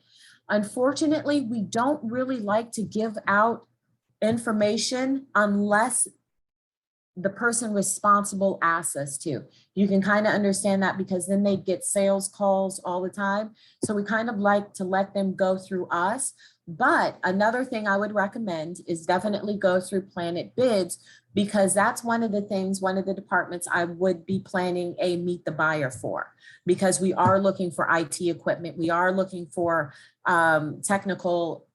Unfortunately, we don't really like to give out information unless the person responsible asks us to. You can kind of understand that, because then they get sales calls all the time. So we kind of like to let them go through us. But another thing I would recommend is definitely go through Planet Bids, because that's one of the departments I would be planning a meet the buyer for, because we are looking for IT equipment. We are looking for technical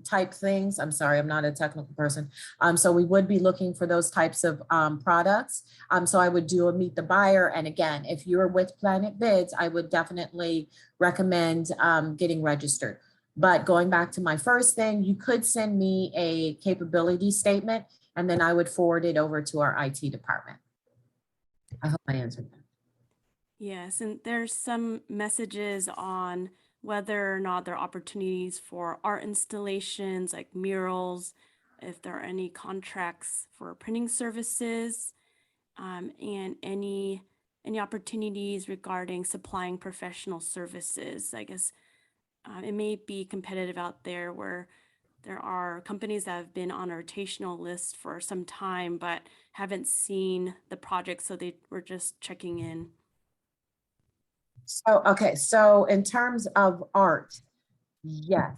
type things. I'm sorry, I'm not a technical person. So we would be looking for those types of products. So I would do a meet the buyer. And again, if you're with Planet Bids, I would definitely recommend getting registered. But going back to my first thing, you could send me a capability statement, and then I would forward it over to our IT department. I hope I answered that. Yes, and there's some messages on whether or not there are opportunities for art installations like murals, if there are any contracts for printing services, and any opportunities regarding supplying professional services. I guess it may be competitive out there, where there are companies that have been on a rotational list for some time but haven't seen the project, so they were just checking in. So, okay, so in terms of art, yes.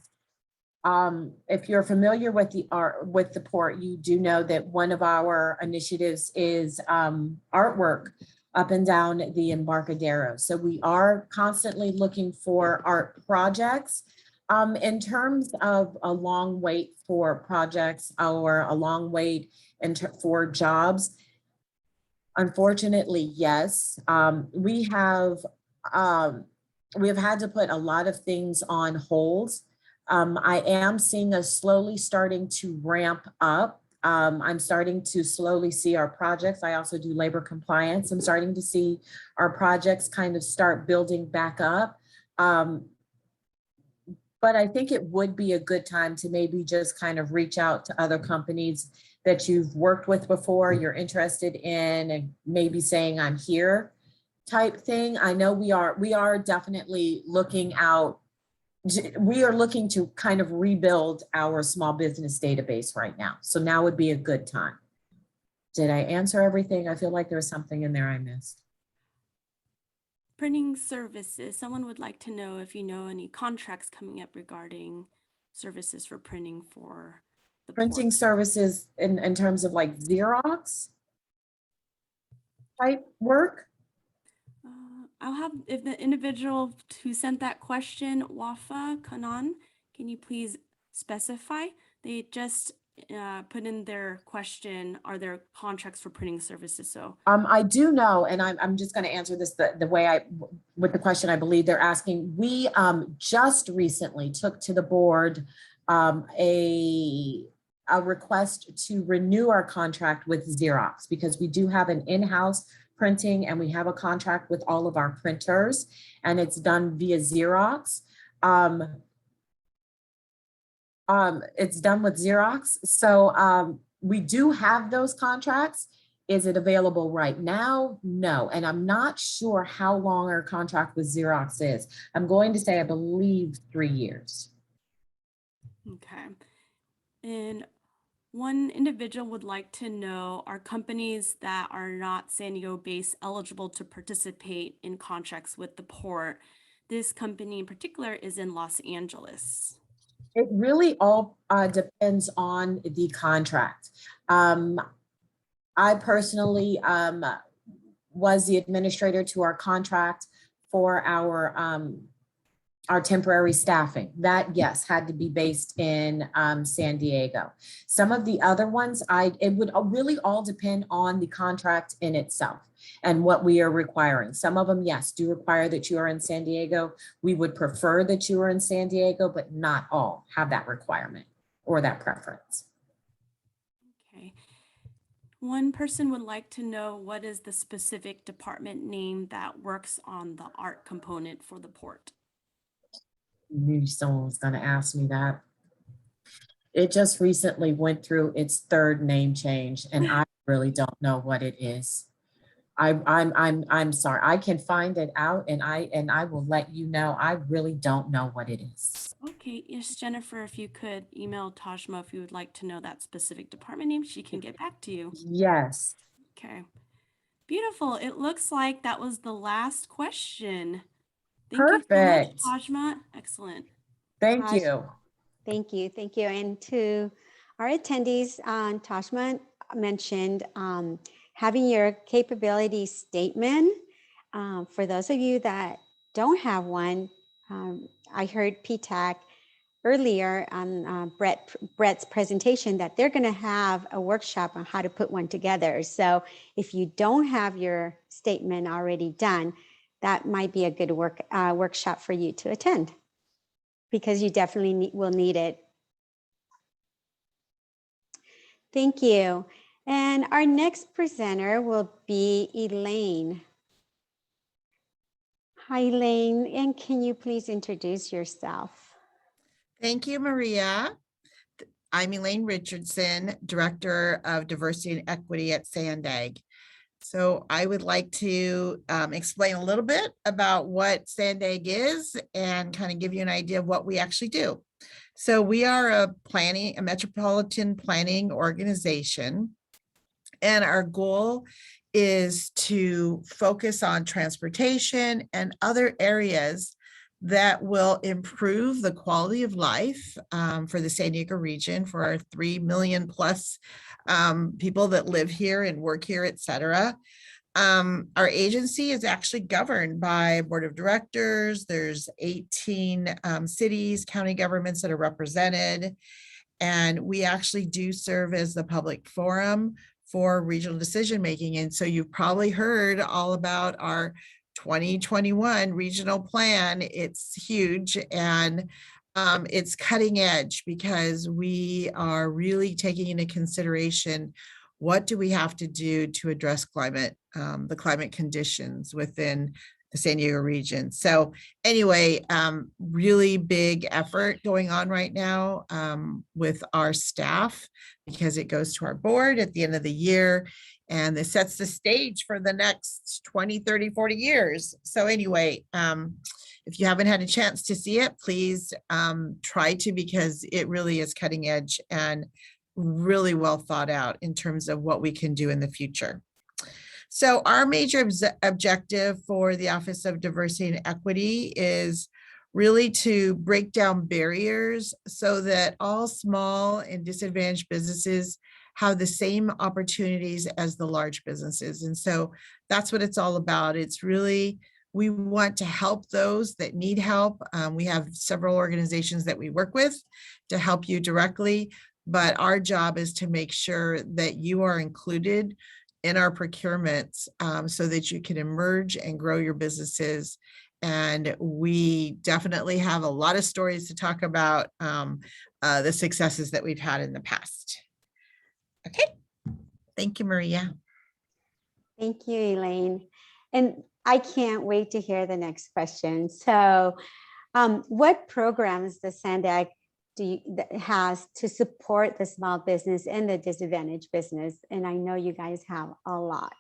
If you're familiar with the port, you do know that one of our initiatives is artwork up and down the Embarcadero. So we are constantly looking for art projects. In terms of a long wait for projects or a long wait for jobs, unfortunately, yes. We have had to put a lot of things on hold. I am seeing us slowly starting to ramp up. I'm starting to slowly see our projects. I also do labor compliance. I'm starting to see our projects kind of start building back up. But I think it would be a good time to maybe just kind of reach out to other companies that you've worked with before, you're interested in, and maybe saying I'm here type thing. I know we are definitely looking out. We are looking to kind of rebuild our small business database right now. So now would be a good time. Did I answer everything? I feel like there was something in there I missed. Printing services, someone would like to know if you know any contracts coming up regarding services for printing for the Printing port. services in terms of like Xerox type work? I'll have, if the individual who sent that question, Wafa Kanan, can you please specify? They just put in their question, are there contracts for printing services? So I do know, and I'm just going to answer this the way with the question I believe they're asking. We just recently took to the board a request to renew our contract with Xerox because we do have an in-house printing and we have a contract with all of our printers and it's done via Xerox. It's done with Xerox. So we do have those contracts. Is it available right now? No. And I'm not sure how long our contract with Xerox is. I'm going to say, I believe 3 years. okay. And one individual would like to know, are companies that are not San Diego based eligible to participate in contracts with the port? This company in particular is in Los Angeles. It really all depends on the contract. I personally was the administrator to our contract for our temporary staffing. That, yes, had to be based in San Diego. Some of the other ones, it would really all depend on the contract in itself and what we are requiring. Some of them, yes, do require that you are in San Diego. We would prefer that you are in San Diego, but not all have that requirement or that preference. Okay. One person would like to know, what is the specific department name that works on the art component for the port? Knew someone was going to ask me that. It just recently went through its 3rd name change, and I really don't know what it is. I'm sorry. I can find it out, and I will let you know. I really don't know what it is. Okay, yes, Jennifer, if you could email Tajma if you would like to know that specific department name, she can get back to you. Yes. Okay, beautiful. It looks like that was the last question. Perfect. You so much, Tajma. Excellent. Thank you. Thank you. Thank you. And to our attendees, Tashma mentioned having your capability statement. For those of you that don't have one, I heard PTAC earlier on Brett's presentation that they're going to have a workshop on how to put one together. So if you don't have your statement already done, that might be a good workshop for you to attend, because you definitely will need it. Thank you. And our next presenter will be Elaine. Hi, Elaine, and can you please introduce yourself? Thank you, Maria. I'm Elaine Richardson, Director of Diversity and Equity at Sandag. So I would like to explain a little bit about what Sandag is and kind of give you an idea of what we actually do. So we are a metropolitan planning organization, and our goal is to focus on transportation and other areas that will improve the quality of life for the San Diego region, for our 3 million plus people that live here and work here, et cetera. Our agency is actually governed by a board of directors. There's 18 cities, county governments that are represented. And we actually do serve as the public forum for regional decision-making. And so you've probably heard all about our 2021 regional plan. It's huge, and it's cutting edge because we are really taking into consideration, what do we have to do to address the climate conditions within the San Diego region. So anyway, really big effort going on right now with our staff, because it goes to our board at the end of the year, and this sets the stage for the next 20, 30, 40 years. So anyway, if you haven't had a chance to see it, please try to, because it really is cutting edge and really well thought out in terms of what we can do in the future. So our major objective for the Office of Diversity and Equity is really to break down barriers so that all small and disadvantaged businesses have the same opportunities as the large businesses. And so that's what it's all about. It's really, we want to help those that need help. We have several organizations that we work with to help you directly, but our job is to make sure that you are included in our procurements so that you can emerge and grow your businesses. And we definitely have a lot of stories to talk about the successes that we've had in the past. Okay, thank you, Maria. Thank you, Elaine. And I can't wait to hear the next question. So what programs does Sandag has to support the small business and the disadvantaged business? And I know you guys have a lot.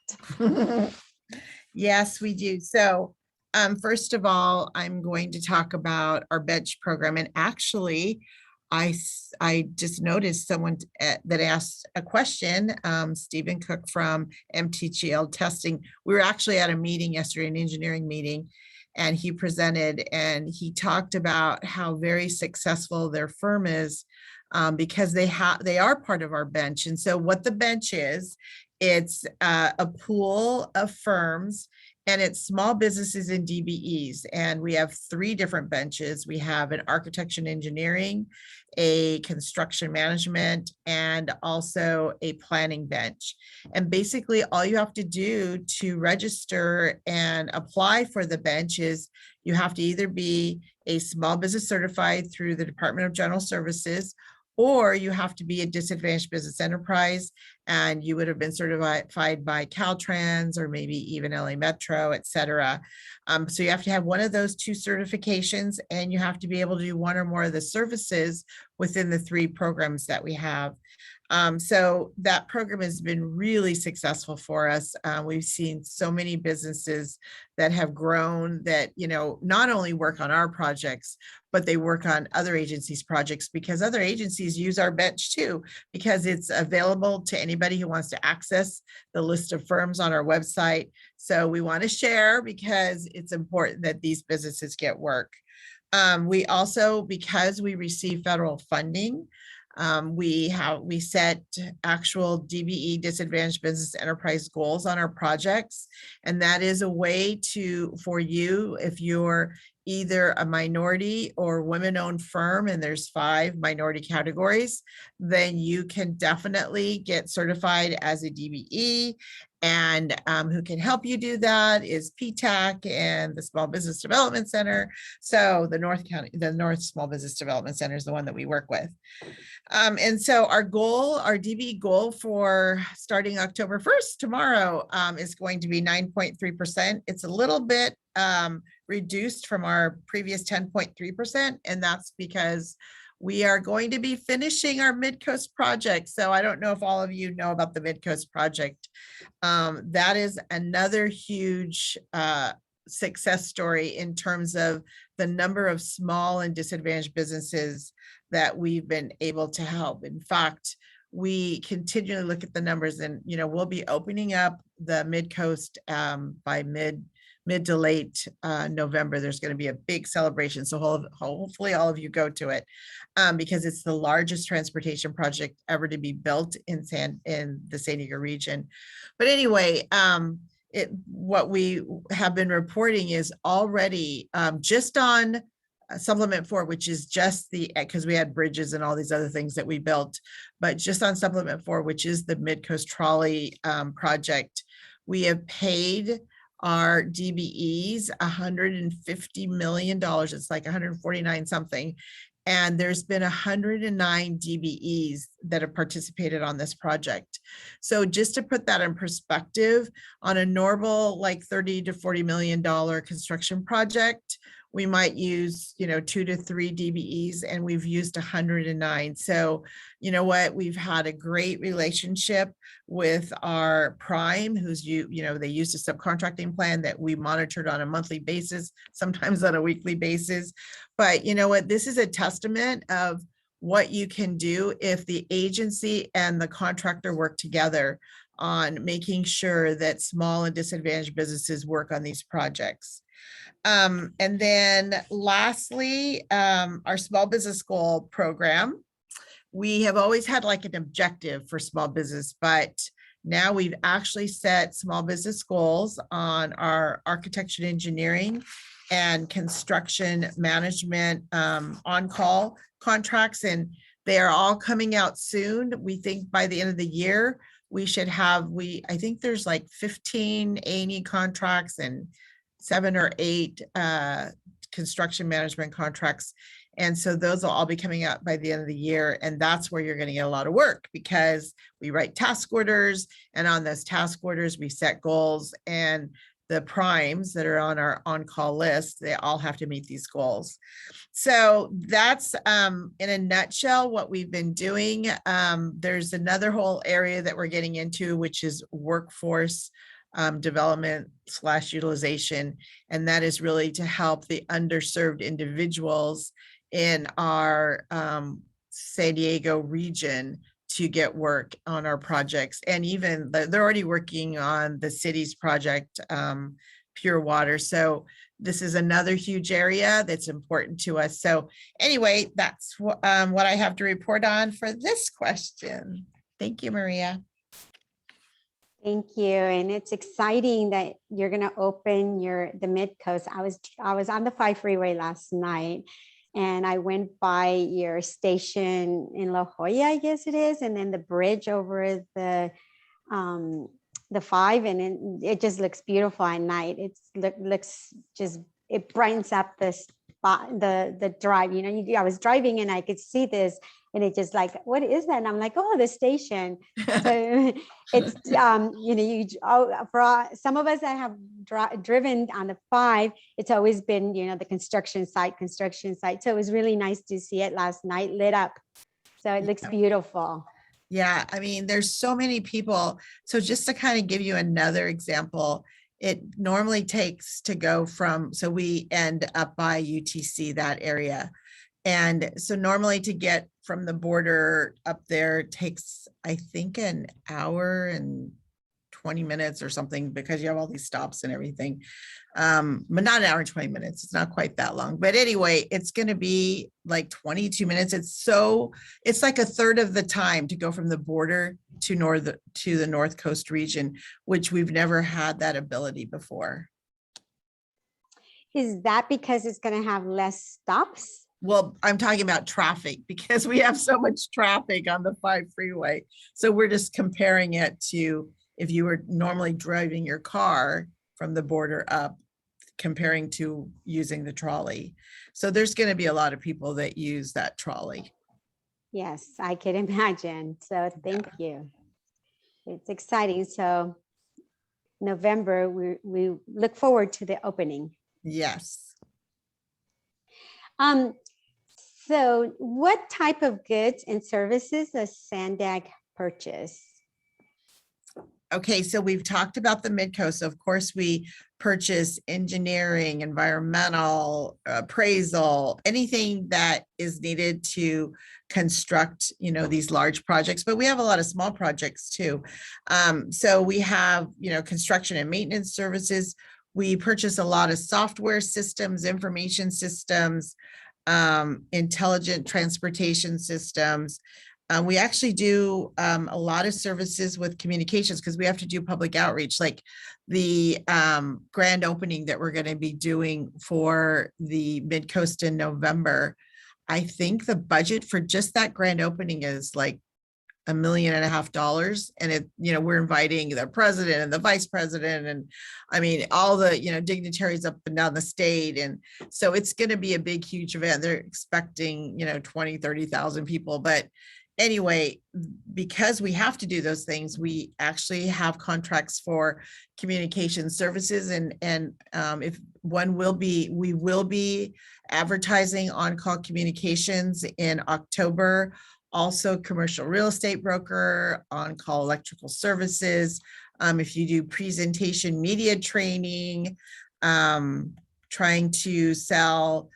Yes, we do. So first of all, I'm going to talk about our bench program. And actually, I just noticed someone that asked a question, Stephen Cook from MTGL Testing. We were actually at a meeting yesterday, an engineering meeting, and he presented and he talked about how very successful their firm is because they are part of our bench. And so what the bench is, it's a pool of firms, and it's small businesses and DBEs. And we have 3 different benches. We have an architecture and engineering, a construction management, and also a planning bench. And basically all you have to do to register and apply for the bench is you have to either be a small business certified through the Department of General Services, or you have to be a disadvantaged business enterprise, and you would have been certified by Caltrans or maybe even LA Metro, et cetera. So you have to have one of those 2 certifications, and you have to be able to do 1 or more of the services within the 3 programs that we have. So that program has been really successful for us. We've seen so many businesses that have grown that, you know, not only work on our projects, but they work on other agencies' projects, because other agencies use our bench too, because it's available to anybody who wants to access the list of firms on our website. So we want to share because it's important that these businesses get work. We also, because we receive federal funding, we set actual DBE, disadvantaged business enterprise goals on our projects. And that is a way for you, if you're either a minority or women-owned firm, and there's 5 minority categories, then you can definitely get certified as a DBE. And who can help you do that is PTAC and the Small Business Development Center. So the North Small Business Development Center is the one that we work with. And so our DBE goal for starting October 1st, tomorrow, is going to be 9.3%. It's a little bit reduced from our previous 10.3%. And that's because we are going to be finishing our Midcoast project. So I don't know if all of you know about the Midcoast project. That is another huge success story in terms of the number of small and disadvantaged businesses that we've been able to help. In fact, we continually look at the numbers, and we'll be opening up the Midcoast by mid to late November. There's going to be a big celebration. So hopefully all of you go to it because it's the largest transportation project ever to be built in the San Diego region. But anyway, what we have been reporting is already just on Supplement 4, which is just because we had bridges and all these other things that we built, but just on Supplement 4, which is the Midcoast Trolley project, we have paid our DBEs $150 million. It's like 149 something. And there's been 109 DBEs that have participated on this project. So just to put that in perspective, on a normal like $30 to $40 million construction project, we might use 2 to 3 DBEs, and we've used 109. So you know what, we've had a great relationship with our prime, who's they used a subcontracting plan that we monitored on a monthly basis, sometimes on a weekly basis. But you know what, this is a testament of what you can do if the agency and the contractor work together on making sure that small and disadvantaged businesses work on these projects. And then lastly, our small business goal program. We have always had like an objective for small business, but now we've actually set small business goals on our architecture and engineering and construction management on-call contracts, and they are all coming out soon. We think by the end of the year, we should have, I think there's like 15 A&E contracts and 7 or 8 construction management contracts. And so those will all be coming out by the end of the year. And that's where you're going to get a lot of work, because we write task orders, and on those task orders, we set goals, and the primes that are on our on-call list, they all have to meet these goals. So that's in a nutshell what we've been doing. There's another whole area that we're getting into, which is workforce development / utilization. And that is really to help the underserved individuals in our San Diego region to get work on our projects. And even they're already working on the city's project, Pure Water. So this is another huge area that's important to us. So anyway, that's what I have to report on for this question. Thank you, Maria. Thank you. And it's exciting that you're going to open the Mid-Coast. I was on the 5 freeway last night, and I went by your station in La Jolla, I guess it is, and then the bridge over the 5, and it just looks beautiful at night. It brightens up the spot, the drive. You know, I was driving and I could see this, and it just like, what is that? And I'm like, oh, the station. So it's for some of us that have driven on the 5, it's always been, the construction site. So it was really nice to see it last night lit up. So it looks beautiful. Yeah, I mean, there's so many people. So just to kind of give you another example, it normally takes to go from, so we end up by UTC, that area. And so normally to get from the border up there takes, I think, an hour and 20 minutes or something, because you have all these stops and everything. But not an hour and 20 minutes. It's not quite that long. But anyway, it's going to be like 22 minutes. It's like a third of the time to go from the border to the North Coast region, which we've never had that ability before. Is that because it's going to have less stops? Well, I'm talking about traffic, because we have so much traffic on the 5 freeway. So we're just comparing it to if you were normally driving your car from the border up, comparing to using the trolley. So there's going to be a lot of people that use that trolley. Yes, I can imagine. So thank you. It's exciting. So November, we look forward to the opening. Yes. So what type of goods and services does Sandag purchase? Okay, so we've talked about the Mid-Coast. Of course, we purchase engineering, environmental, appraisal, anything that is needed to construct, these large projects, but we have a lot of small projects too. So we have, construction and maintenance services. We purchase a lot of software systems, information systems, intelligent transportation systems. We actually do a lot of services with communications, because we have to do public outreach, like the grand opening that we're going to be doing for the Mid-Coast in November. I think the budget for just that grand opening is like $1.5 million. And we're inviting the president and the vice president, and I mean, all the, dignitaries up and down the state. And so it's going to be a big, huge event. They're expecting, 20, 30,000 people. But anyway, because we have to do those things, we actually have contracts for communication services. And if we will be advertising on-call communications in October. Also, commercial real estate broker, on-call electrical services. If you do presentation media training, trying to sell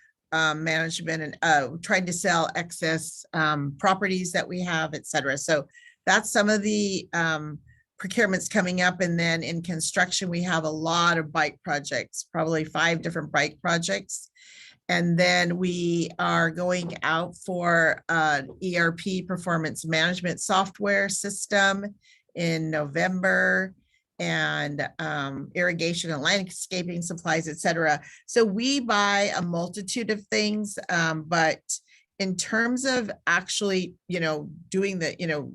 management and trying to sell excess properties that we have, et cetera. So that's some of the procurements coming up. And then in construction, we have a lot of bike projects, probably 5 different bike projects. And then we are going out for an ERP performance management software system in November, and irrigation and landscaping supplies, et cetera. So we buy a multitude of things, but in terms of actually, doing the,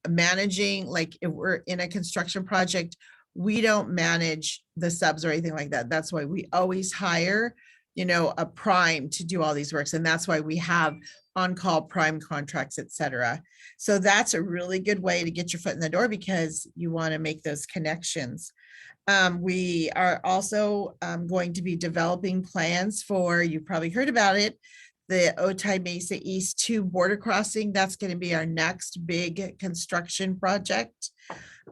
managing, like if we're in a construction project, we don't manage the subs or anything like that. That's why we always hire, a prime to do all these works. And that's why we have on-call prime contracts, et cetera. So that's a really good way to get your foot in the door because you want to make those connections. We are also going to be developing plans for, you probably heard about it, the Otay Mesa East 2 border crossing. That's going to be our next big construction project.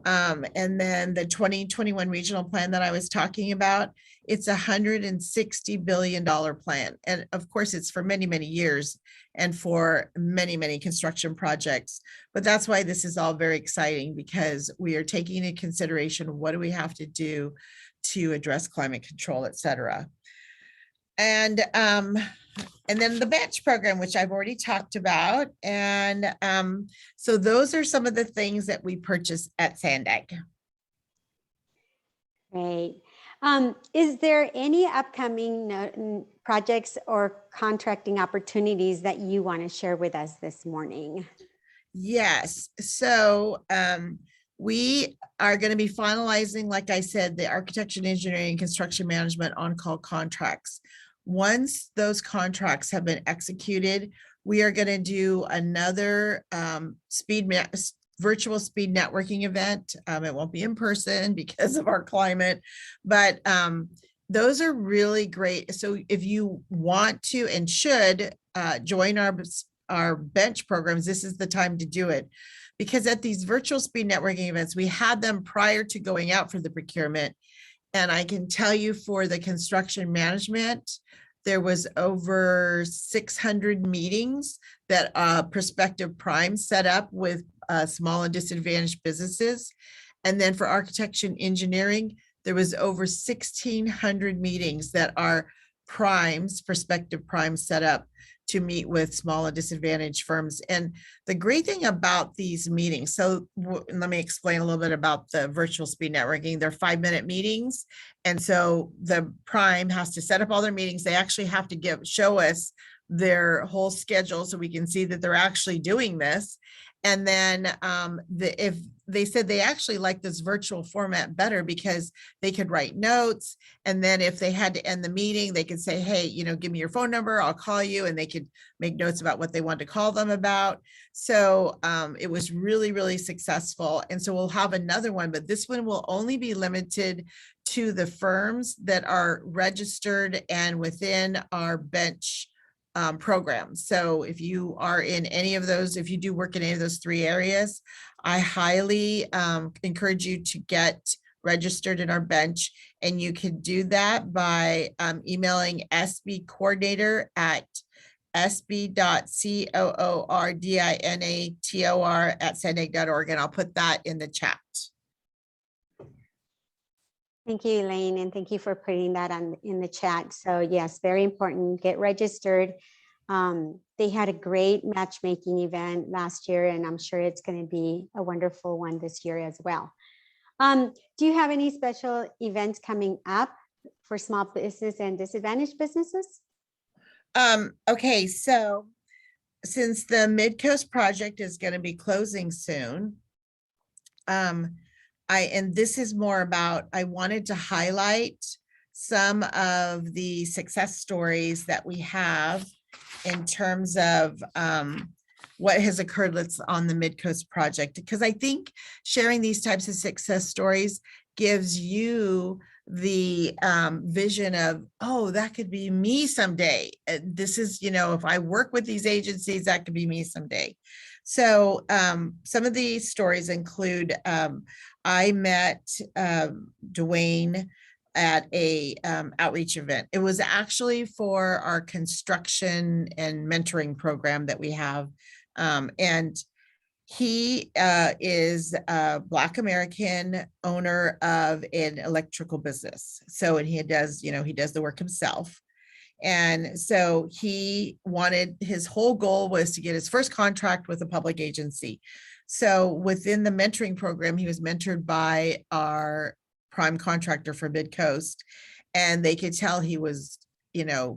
And then the 2021 regional plan that I was talking about, it's a $160 billion plan. And of course, it's for many, many years and for many, many construction projects. But that's why this is all very exciting, because we are taking into consideration what do we have to do to address climate control, et cetera. And then the bench program, which I've already talked about. And so those are some of the things that we purchase at Sandag. Great. Is there any upcoming projects or contracting opportunities that you want to share with us this morning? Yes. So we are going to be finalizing, like I said, the architecture and engineering and construction management on-call contracts. Once those contracts have been executed, we are going to do another virtual speed networking event. It won't be in person because of our climate, but those are really great. So if you want to and should join our bench programs, this is the time to do it. Because at these virtual speed networking events, we had them prior to going out for the procurement. And I can tell you for the construction management, there was over 600 meetings that prospective primes set up with small and disadvantaged businesses. And then for architecture and engineering, there was over 1,600 meetings that our primes, prospective primes, set up to meet with small and disadvantaged firms. And the great thing about these meetings, so let me explain a little bit about the virtual speed networking. They're 5-minute meetings. And so the prime has to set up all their meetings. They actually have to show us their whole schedule so we can see that they're actually doing this. And then if they said they actually like this virtual format better because they could write notes. And then if they had to end the meeting, they could say, hey, give me your phone number, I'll call you. And they could make notes about what they want to call them about. So it was really, really successful. And so we'll have another one, but this one will only be limited to the firms that are registered and within our bench program. So if you are in any of those, if you do work in any of those 3 areas, I highly encourage you to get registered in our bench. And you can do that by emailing sb.coordinator@sb.coordinator@sandag.org. And I'll put that in the chat. Thank you, Elaine, and thank you for putting that in the chat. So yes, very important, get registered. They had a great matchmaking event last year, and I'm sure it's going to be a wonderful one this year as well. Do you have any special events coming up for small business and disadvantaged businesses? Okay, so since the Midcoast project is going to be closing soon, and this is more about, I wanted to highlight some of the success stories that we have in terms of what has occurred on the Midcoast project, because I think sharing these types of success stories gives you the vision of, oh, that could be me someday. This is, if I work with these agencies, that could be me someday. So some of these stories include, I met Dwayne at a outreach event. It was actually for our construction and mentoring program that we have. And he is a Black American owner of an electrical business. So, and he does, he does the work himself. And so he wanted, his whole goal was to get his first contract with a public agency. So within the mentoring program, he was mentored by our prime contractor for Mid-Coast, and they could tell he was,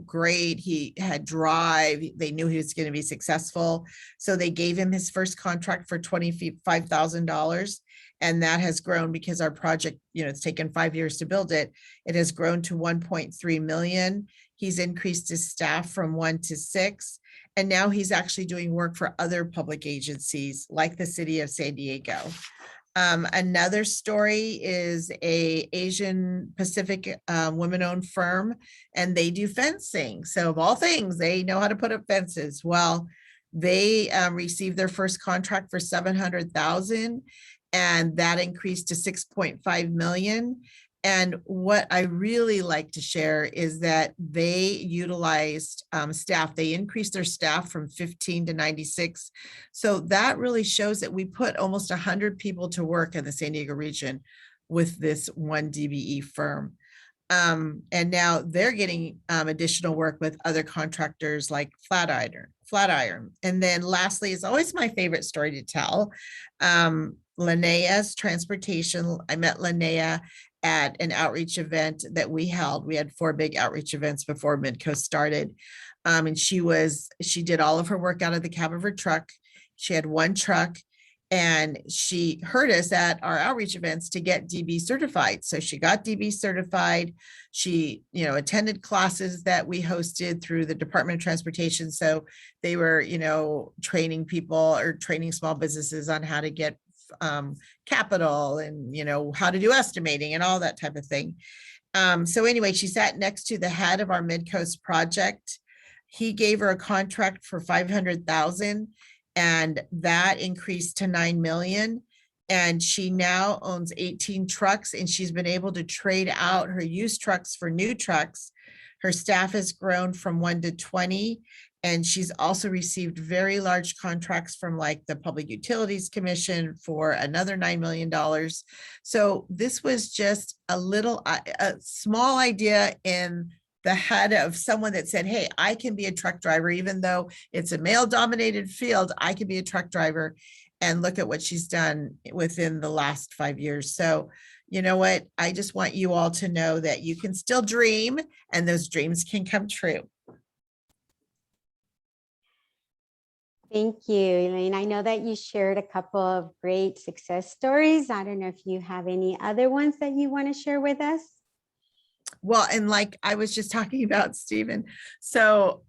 great. He had drive. They knew he was going to be successful. So they gave him his first contract for $25,000. And that has grown because our project, it's taken 5 years to build it. It has grown to 1.3 million. He's increased his staff from 1 to 6. And now he's actually doing work for other public agencies like the city of San Diego. Another story is a Asian Pacific women-owned firm, and they do fencing. So of all things, they know how to put up fences. Well, they received their first contract for 700,000, and that increased to 6.5 million. And what I really like to share is that they utilized staff. They increased their staff from 15 to 96. So that really shows that we put almost 100 people to work in the San Diego region with this one DBE firm. And now they're getting additional work with other contractors like Flatiron. And then lastly, it's always my favorite story to tell. Linnea's Transportation. I met Linnea at an outreach event that we held. We had 4 big outreach events before Mid-Coast started. And she did all of her work out of the cab of her truck. She had 1 truck, and she heard us at our outreach events to get DB certified. So she got DB certified. She, attended classes that we hosted through the Department of Transportation. So they were, training people or training small businesses on how to get capital and how to do estimating and all that type of thing. So anyway, she sat next to the head of our Mid-Coast project. He gave her a contract for 500,000, and that increased to 9 million. And she now owns 18 trucks, and she's been able to trade out her used trucks for new trucks. Her staff has grown from 1 to 20. And she's also received very large contracts from like the Public Utilities Commission for another $9 million. So this was just a small idea in the head of someone that said, hey, I can be a truck driver, even though it's a male dominated field, I can be a truck driver. And look at what she's done within the last 5 years. So you know what? I just want you all to know that you can still dream, and those dreams can come true. Thank you, Elaine. I know that you shared a couple of great success stories. I don't know if you have any other ones that you want to share with us. Well, and like I was just talking about Stephen. So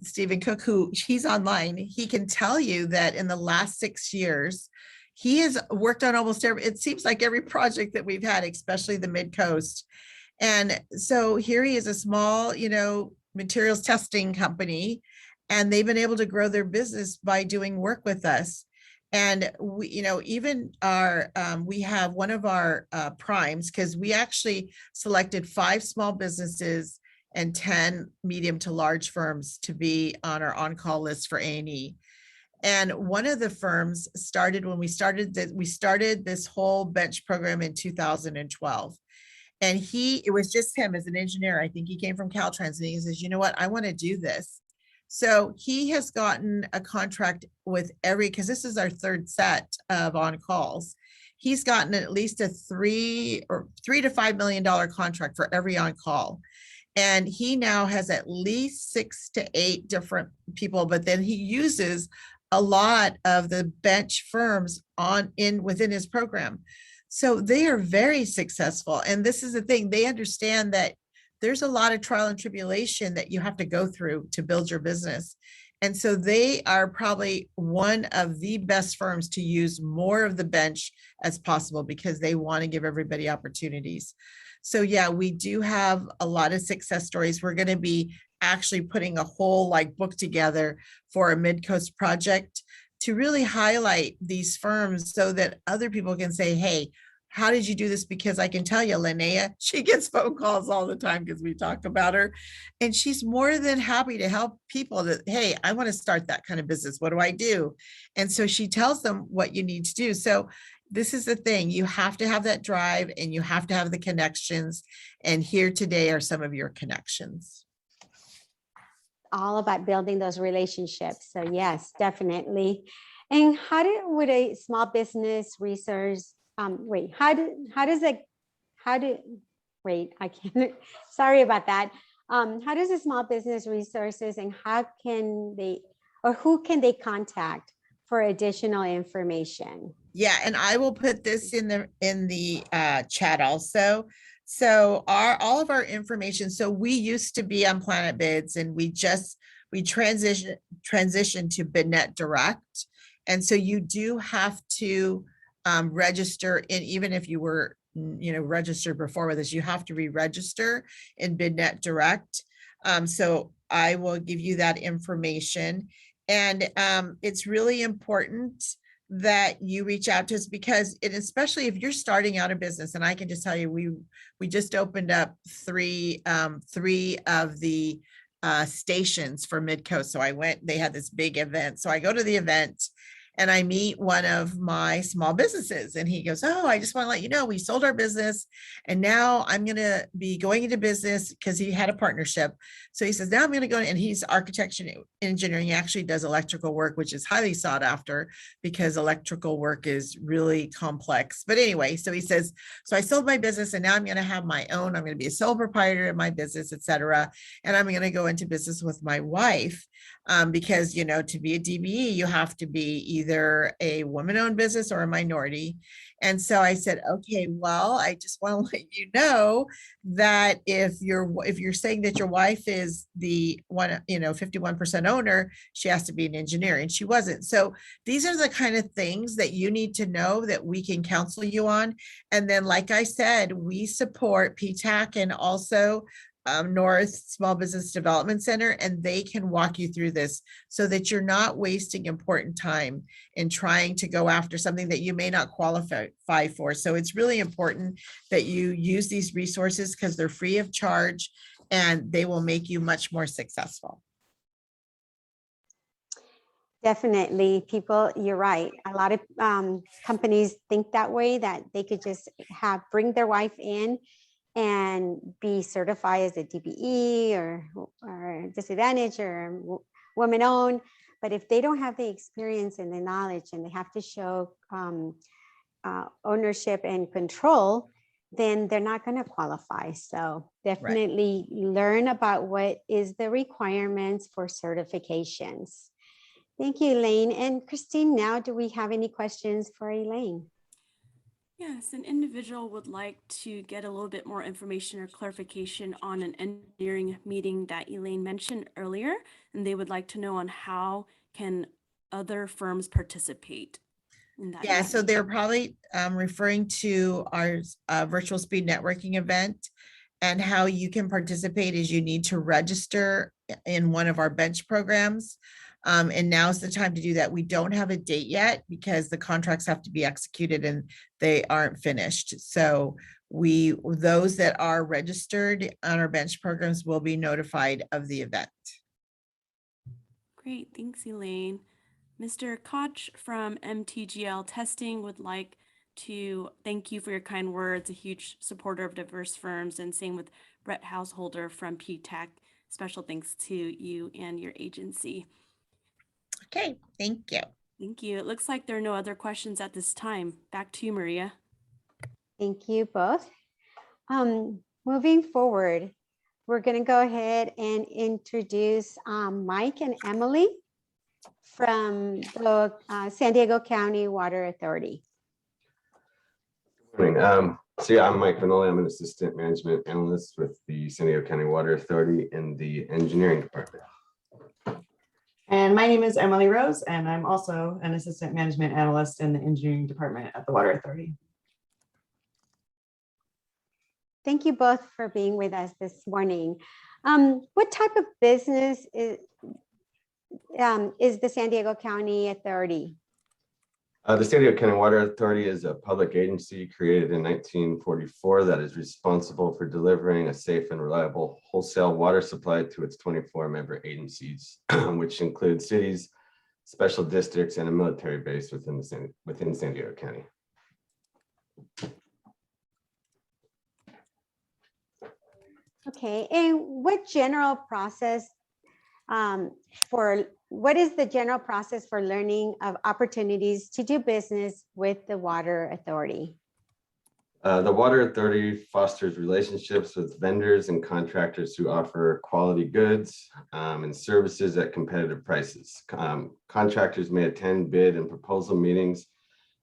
Stephen Cook, he's online, he can tell you that in the last 6 years, he has worked on almost it seems like every project that we've had, especially the Mid-Coast. And so here he is, a small, materials testing company, and they've been able to grow their business by doing work with us. And we, even we have one of our primes, because we actually selected 5 small businesses and 10 medium to large firms to be on our on-call list for A&E. And one of the firms started when we started this whole bench program in 2012. And it was just him as an engineer. I think he came from Caltrans, and he says, you know what, I want to do this. So he has gotten a contract with because this is our 3rd set of on-calls. He's gotten at least a $3 to $5 million contract for every on-call. And he now has at least 6 to 8 different people, but then he uses a lot of the bench firms within his program. So they are very successful. And this is the thing, they understand that there's a lot of trial and tribulation that you have to go through to build your business. And so they are probably one of the best firms to use more of the bench as possible, because they want to give everybody opportunities. So yeah, we do have a lot of success stories. We're going to be actually putting a whole book together for a Mid-Coast project to really highlight these firms so that other people can say, hey, how did you do this? Because I can tell you, Linnea, she gets phone calls all the time because we talk about her. And she's more than happy to help people that, hey, I want to start that kind of business. What do I do? And so she tells them what you need to do. So this is the thing, you have to have that drive and you have to have the connections. And here today are some of your connections. All about building those relationships. So yes, definitely. And would a small business resource, wait, I can't, sorry about that. How does a small business resources and who can they contact for additional information? Yeah, and I will put this in the chat also. So all of our information, so we used to be on Planet Bids and we transitioned to BidNet Direct. And so you do have to register in, even if you were, registered before with us, you have to re-register in BidNet Direct. So I will give you that information. And it's really important that you reach out to us because especially if you're starting out a business, and I can just tell you, we just opened up three of the stations for Midcoast. So they had this big event. So I go to the event and I meet one of my small businesses and he goes, oh, I just want to let you know, we sold our business and now I'm going to be going into business because he had a partnership. So he says, now I'm going to go, and he's architecture and engineering. He actually does electrical work, which is highly sought after because electrical work is really complex. But anyway, so he says, so I sold my business and now I'm going to have my own, I'm going to be a sole proprietor of my business, etc. And I'm going to go into business with my wife. Because, to be a DBE, you have to be either a woman-owned business or a minority. And so I said, okay, well, I just want to let you know that if you're saying that your wife is the 51% owner, she has to be an engineer, and she wasn't. So these are the kind of things that you need to know that we can counsel you on. And then, like I said, we support PTAC and also North Small Business Development Center, and they can walk you through this so that you're not wasting important time in trying to go after something that you may not qualify for. So it's really important that you use these resources because they're free of charge and they will make you much more successful. Definitely, you're right. A lot of companies think that way, that they could just bring their wife in and be certified as a DBE or disadvantaged or woman-owned. But if they don't have the experience and the knowledge and they have to show ownership and control, then they're not going to qualify. So definitely learn about what is the requirements for certifications. Thank you, Elaine. And Christine, now do we have any questions for Elaine? Yes, an individual would like to get a little bit more information or clarification on an engineering meeting that Elaine mentioned earlier, and they would like to know on how can other firms participate in that. Yeah, meeting. so they're probably referring to our virtual speed networking event, and how you can participate is you need to register in one of our bench programs. And now's the time to do that. We don't have a date yet because the contracts have to be executed and they aren't finished. So those that are registered on our bench programs will be notified of the event. Great, thanks, Elaine. Mr. Koch from MTGL Testing would like to thank you for your kind words, a huge supporter of diverse firms, and same with Brett Householder from PTAC. Special thanks to you and your agency. Okay, thank you. Thank you. It looks like there are no other questions at this time. Back to you, Maria. Thank you both. Moving forward, we're going to go ahead and introduce Mike and Emily from the San Diego County Water Authority. Good morning. I'm Mike Vanoli. I'm an assistant management analyst with the San Diego County Water Authority in the engineering department. And my name is Emily Rose, and I'm also an assistant management analyst in the engineering department at the Water Authority. Thank you both for being with us this morning. What type of business is the San Diego County Authority? The San Diego County Water Authority is a public agency created in 1944 that is responsible for delivering a safe and reliable wholesale water supply to its 24 member agencies, which include cities, special districts, and a military base within San Diego County. Okay, and what is the general process for learning of opportunities to do business with the Water Authority? The Water Authority fosters relationships with vendors and contractors who offer quality goods and services at competitive prices. Contractors may attend bid and proposal meetings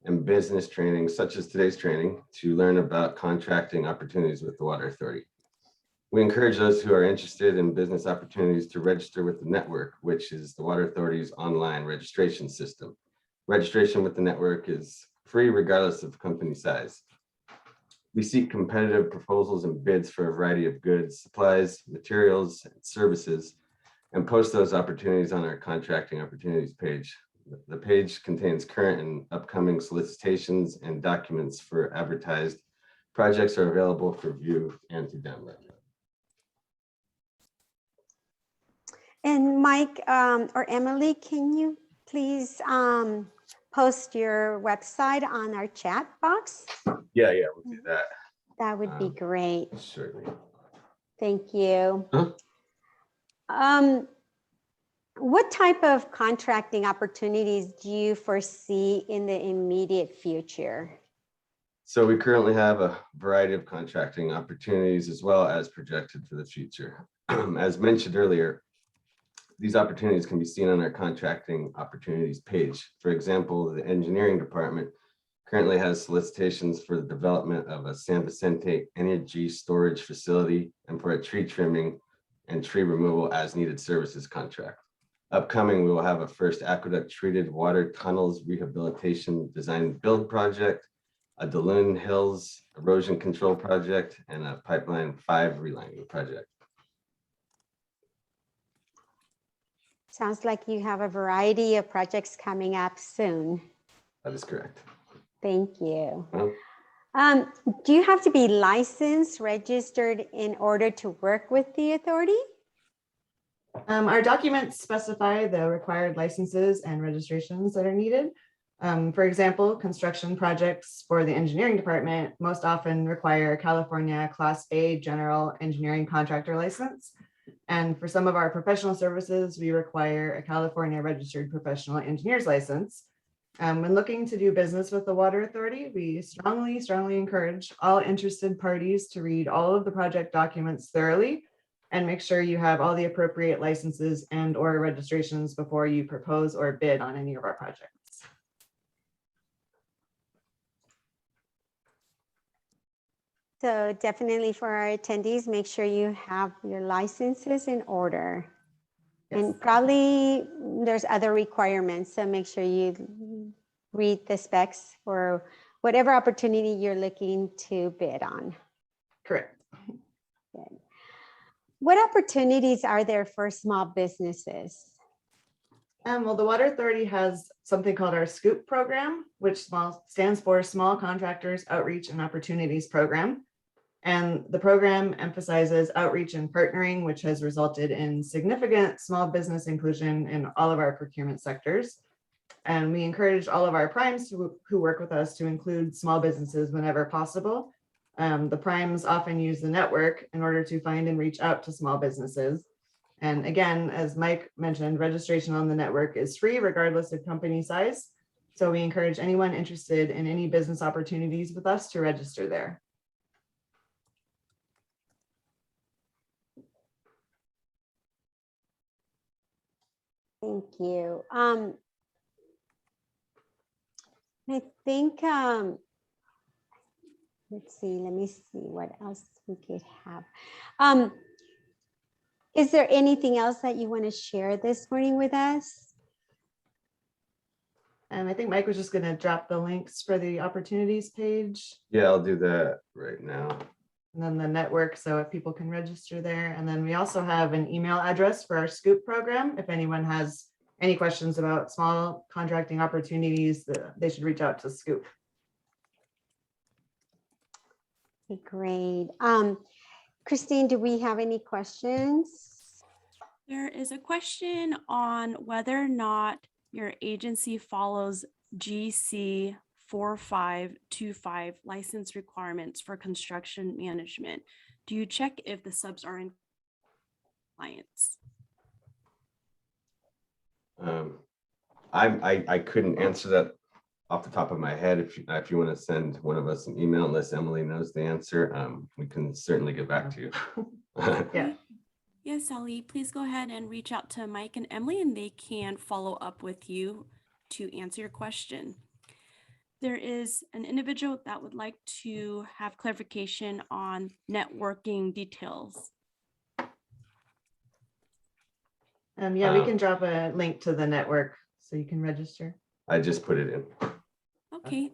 and business training, such as today's training, to learn about contracting opportunities with the Water Authority. We encourage those who are interested in business opportunities to register with the network, which is the Water Authority's online registration system. Registration with the network is free regardless of company size. We seek competitive proposals and bids for a variety of goods, supplies, materials, and services, and post those opportunities on our contracting opportunities page. The page contains current and upcoming solicitations and documents for advertised projects are available for view and to download. And Mike or Emily, can you please post your website on our chat box? Yeah, we'll do that. That would be great. Certainly. Thank you. Huh? What type of contracting opportunities do you foresee in the immediate future? So we currently have a variety of contracting opportunities as well as projected for the future. As mentioned earlier, these opportunities can be seen on our contracting opportunities page. For example, the engineering department currently has solicitations for the development of a San Vicente energy storage facility and for a tree trimming and tree removal as needed services contract. Upcoming, we will have a first aqueduct treated water tunnels rehabilitation design build project, a Duluth Hills erosion control project, and a pipeline 5 relining project. Sounds like you have a variety of projects coming up soon. That is correct. Thank you. Well, Do you have to be licensed, registered in order to work with the authority? Our documents specify the required licenses and registrations that are needed. For example, construction projects for the engineering department most often require a California Class A general engineering contractor license. And for some of our professional services, we require a California registered professional engineer's license. When looking to do business with the Water Authority, we strongly encourage all interested parties to read all of the project documents thoroughly and make sure you have all the appropriate licenses and or registrations before you propose or bid on any of our projects. So definitely for our attendees, make sure you have your licenses in order. Yes. And probably there's other requirements, so make sure you read the specs for whatever opportunity you're looking to bid on. Correct. Good. What opportunities are there for small businesses? Well, the Water Authority has something called our SCOOP program, which stands for Small Contractors Outreach and Opportunities Program. And the program emphasizes outreach and partnering, which has resulted in significant small business inclusion in all of our procurement sectors. And we encourage all of our primes who work with us to include small businesses whenever possible. The primes often use the network in order to find and reach out to small businesses. And again, as Mike mentioned, registration on the network is free regardless of company size. So we encourage anyone interested in any business opportunities with us to register there. Thank you. I think, let's see, let me see what else we could have. Is there anything else that you want to share this morning with us? And I think Mike was just going to drop the links for the opportunities page. yeah, I'll do that right now. And then the network, so if people can register there. And then we also have an email address for our SCOOP program, if anyone has any questions about small contracting opportunities, they should reach out to Scoop. Okay, great. Christine, do we have any questions? There is a question on whether or not your agency follows GC 4525 license requirements for construction management. Do you check if the subs are in compliance? I couldn't answer that off the top of my head. If you want to send one of us an email, unless Emily knows the answer, we can certainly get back to you. Yeah. Yes, Sally, please go ahead and reach out to Mike and Emily and they can follow up with you to answer your question. There is an individual that would like to have clarification on networking details. Yeah, we can drop a link to the network so you can register. I just put it in. Okay,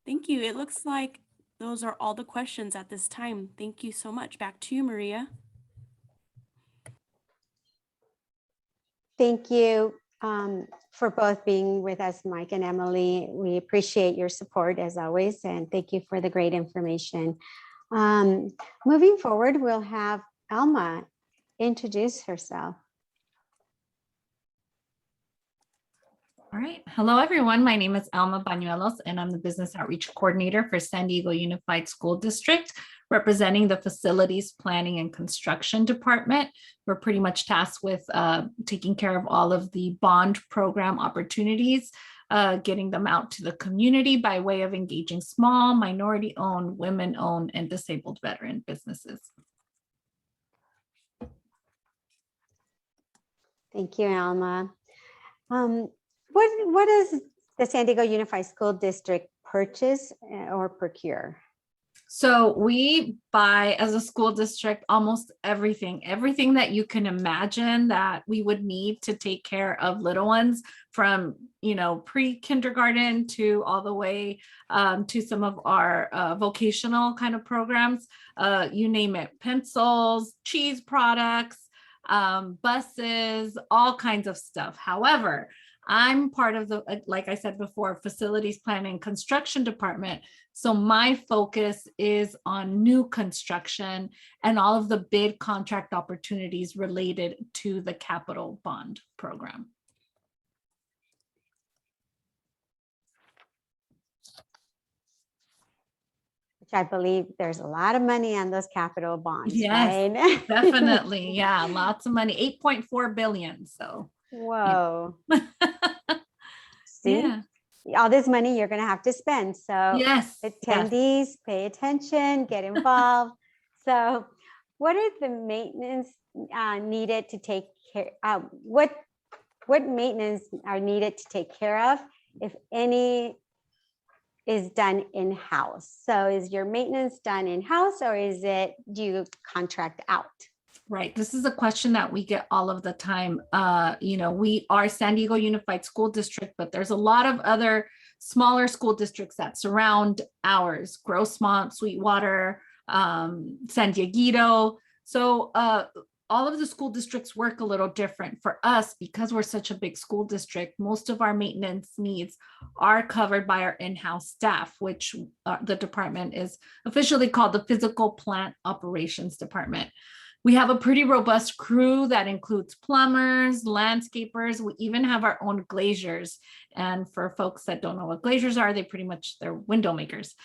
thank you. It looks like those are all the questions at this time. Thank you so much. Back to you, Maria. Thank you for both being with us, Mike and Emily. We appreciate your support as always, and thank you for the great information. Moving forward, we'll have Alma introduce herself. All right. Hello, everyone. My name is Alma Bañuelos, and I'm the Business Outreach Coordinator for San Diego Unified School District, representing the Facilities Planning and Construction Department. We're pretty much tasked with taking care of all of the bond program opportunities, getting them out to the community by way of engaging small, minority-owned, women-owned, and disabled veteran businesses. Thank you, Alma. What does the San Diego Unified School District purchase or procure? So we buy as a school district almost everything that you can imagine that we would need to take care of little ones, from pre-kindergarten to all the way to some of our vocational kind of programs. You name it: pencils, cheese products, buses, all kinds of stuff. However, I'm part of the, like I said before, Facilities Planning and Construction Department. So my focus is on new construction and all of the bid contract opportunities related to the capital bond program. Which I believe there's a lot of money on those capital bonds. Yes, right? definitely. Yeah, lots of money, 8.4 billion. So. Whoa. Yeah. See, Yeah. all this money you're going to have to spend. So Yes. attendees, pay attention, get involved. So what are the maintenance needed to take care of? What maintenance are needed to take care of, if any, is done in-house? So is your maintenance done in-house, or do you contract out? Right. This is a question that we get all of the time. We are San Diego Unified School District, but there's a lot of other smaller school districts that surround ours: Grossmont, Sweetwater, San Dieguito. So all of the school districts work a little different. For us, because we're such a big school district, most of our maintenance needs are covered by our in-house staff, which the department is officially called the Physical Plant Operations Department. We have a pretty robust crew that includes plumbers, landscapers. We even have our own glaziers. And for folks that don't know what glaziers are, they're window makers.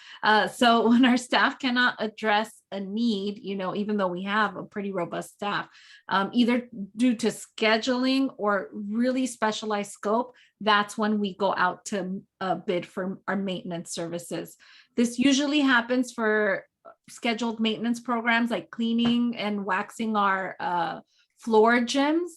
So when our staff cannot address a need, even though we have a pretty robust staff, either due to scheduling or really specialized scope, that's when we go out to bid for our maintenance services. This usually happens for scheduled maintenance programs like cleaning and waxing our floor gyms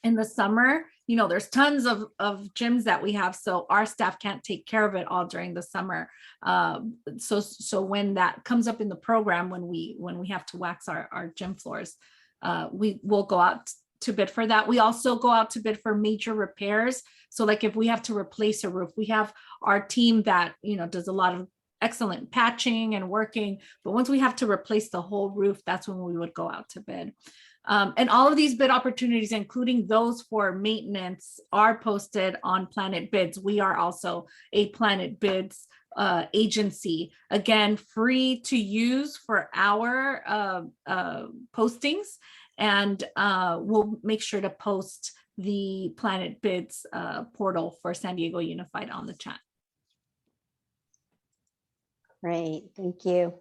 in the summer. There's tons of gyms that we have, so our staff can't take care of it all during the summer. So when that comes up in the program, when we have to wax our gym floors, we will go out to bid for that. We also go out to bid for major repairs. So like if we have to replace a roof, we have our team that does a lot of excellent patching and working, but once we have to replace the whole roof, that's when we would go out to bid. And all of these bid opportunities, including those for maintenance, are posted on Planet Bids. We are also a Planet Bids agency. Again, free to use for our postings, and we'll make sure to post the Planet Bids portal for San Diego Unified on the chat. Great, thank you.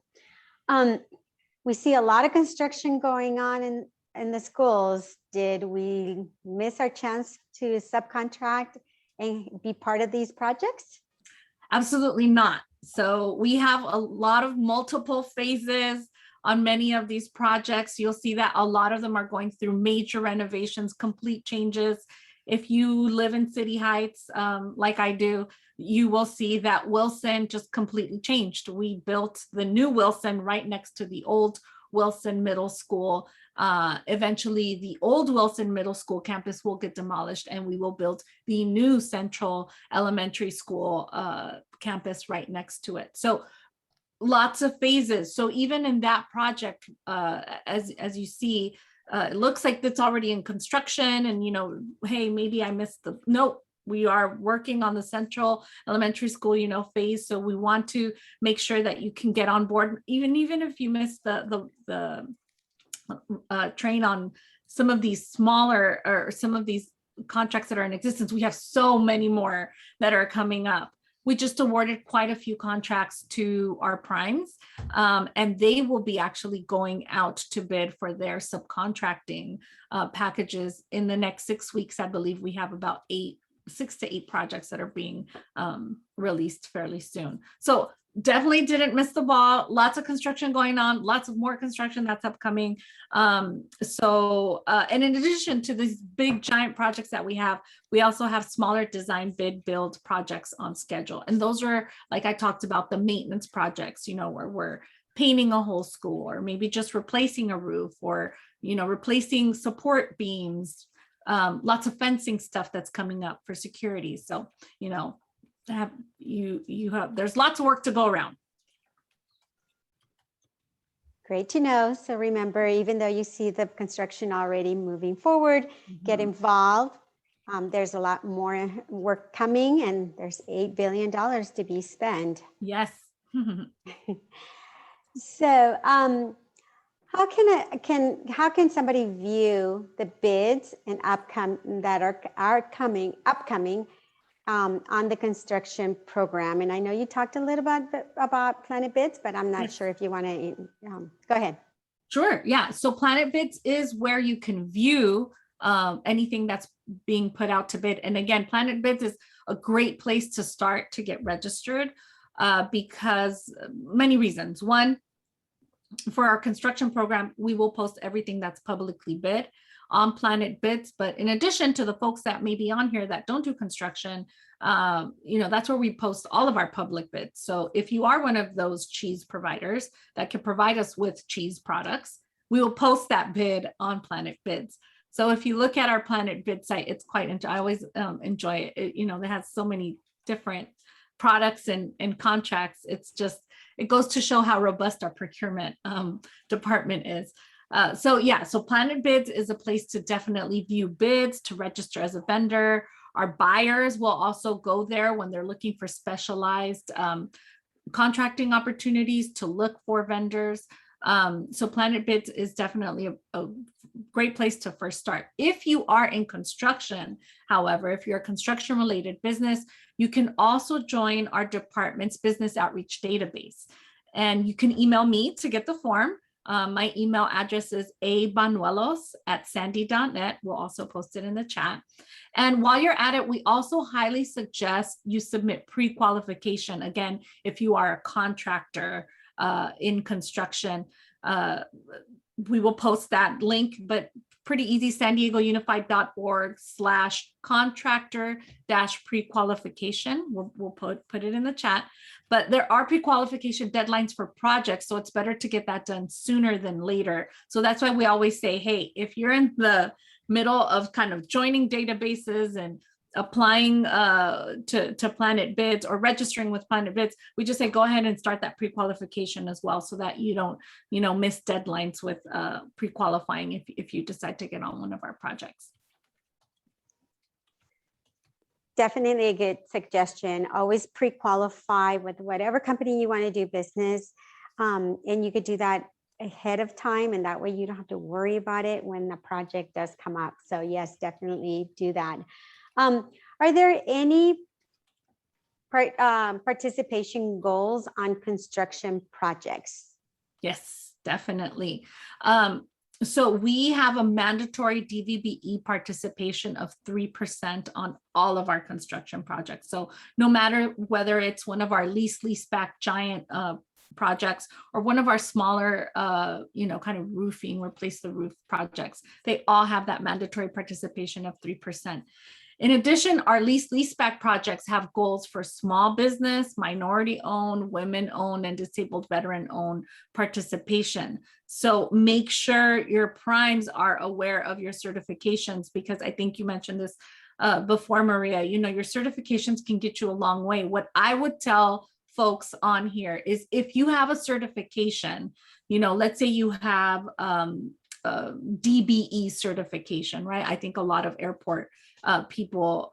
We see a lot of construction going on in the schools. Did we miss our chance to subcontract and be part of these projects? Absolutely not. So we have a lot of multiple phases on many of these projects. You'll see that a lot of them are going through major renovations, complete changes. If you live in City Heights, like I do, you will see that Wilson just completely changed. We built the new Wilson right next to the old Wilson Middle School. Eventually, the old Wilson Middle School campus will get demolished, and we will build the new Central Elementary School campus right next to it. So lots of phases. So even in that project, as you see, it looks like it's already in construction, and hey, maybe I missed the nope. We are working on the Central Elementary School, phase. So we want to make sure that you can get on board, even if you missed the train on some of these smaller or some of these contracts that are in existence. We have so many more that are coming up. We just awarded quite a few contracts to our primes, and they will be actually going out to bid for their subcontracting packages in the next 6 weeks. I believe we have about 6 to 8 projects that are being released fairly soon. So definitely didn't miss the ball. Lots of construction going on, lots of more construction that's upcoming. And in addition to these big giant projects that we also have smaller design bid build projects on schedule. And those are, like I talked about, the maintenance projects, where we're painting a whole school, or maybe just replacing a roof, or, replacing support beams. Lots of fencing stuff that's coming up for security. So, there's lots of work to go around. Great to know. So remember, even though you see the construction already moving forward, get involved. There's a lot more work coming, and there's $8 billion to be spent. Yes. So how can somebody view the bids and that are upcoming on the construction program? And I know you talked a little bit about Planet Bids, but I'm not sure if you want to go ahead. Sure. Yeah. So Planet Bids is where you can view anything that's being put out to bid. And again, Planet Bids is a great place to start to get registered because many reasons. One, for our construction program, we will post everything that's publicly bid on Planet Bids. But in addition to the folks that may be on here that don't do construction, that's where we post all of our public bids. So if you are one of those cheese providers that can provide us with cheese products, we will post that bid on Planet Bids. So if you look at our Planet Bid site, it's quite, I always enjoy it. It has so many different products and contracts. It goes to show how robust our procurement department is. So Planet Bids is a place to definitely view bids, to register as a vendor. Our buyers will also go there when they're looking for specialized contracting opportunities to look for vendors. So Planet Bids is definitely a great place to first start. If you are in construction, however, if you're a construction related business, you can also join our department's business outreach database. And you can email me to get the form. My email address is abanuelos@sandy.net. We'll also post it in the chat. And while you're at it, we also highly suggest you submit pre-qualification. Again, if you are a contractor in construction, we will post that link, but pretty easy, sandiegonified.org/contractor-prequalification. We'll put it in the chat. But there are pre-qualification deadlines for projects, so it's better to get that done sooner than later. So that's why we always say, hey, if you're in the middle of kind of joining databases and applying to Planet Bids or registering with Planet Bids, we just say go ahead and start that pre-qualification as well, so that you don't, miss deadlines with pre-qualifying if you decide to get on one of our projects. Definitely a good suggestion. Always pre-qualify with whatever company you want to do business. And you could do that ahead of time, and that way you don't have to worry about it when the project does come up. So yes, definitely do that. Are there any participation goals on construction projects? Yes, definitely. So we have a mandatory DVBE participation of 3% on all of our construction projects. So no matter whether it's one of our leaseback giant projects or one of our smaller, kind of roofing, replace the roof projects, they all have that mandatory participation of 3%. In addition, our leaseback projects have goals for small business, minority owned, women owned, and disabled veteran owned participation. So make sure your primes are aware of your certifications, because I think you mentioned this before, Maria, your certifications can get you a long way. What I would tell folks on here is, if you have a certification, let's say you have DBE certification, right? I think a lot of airport people,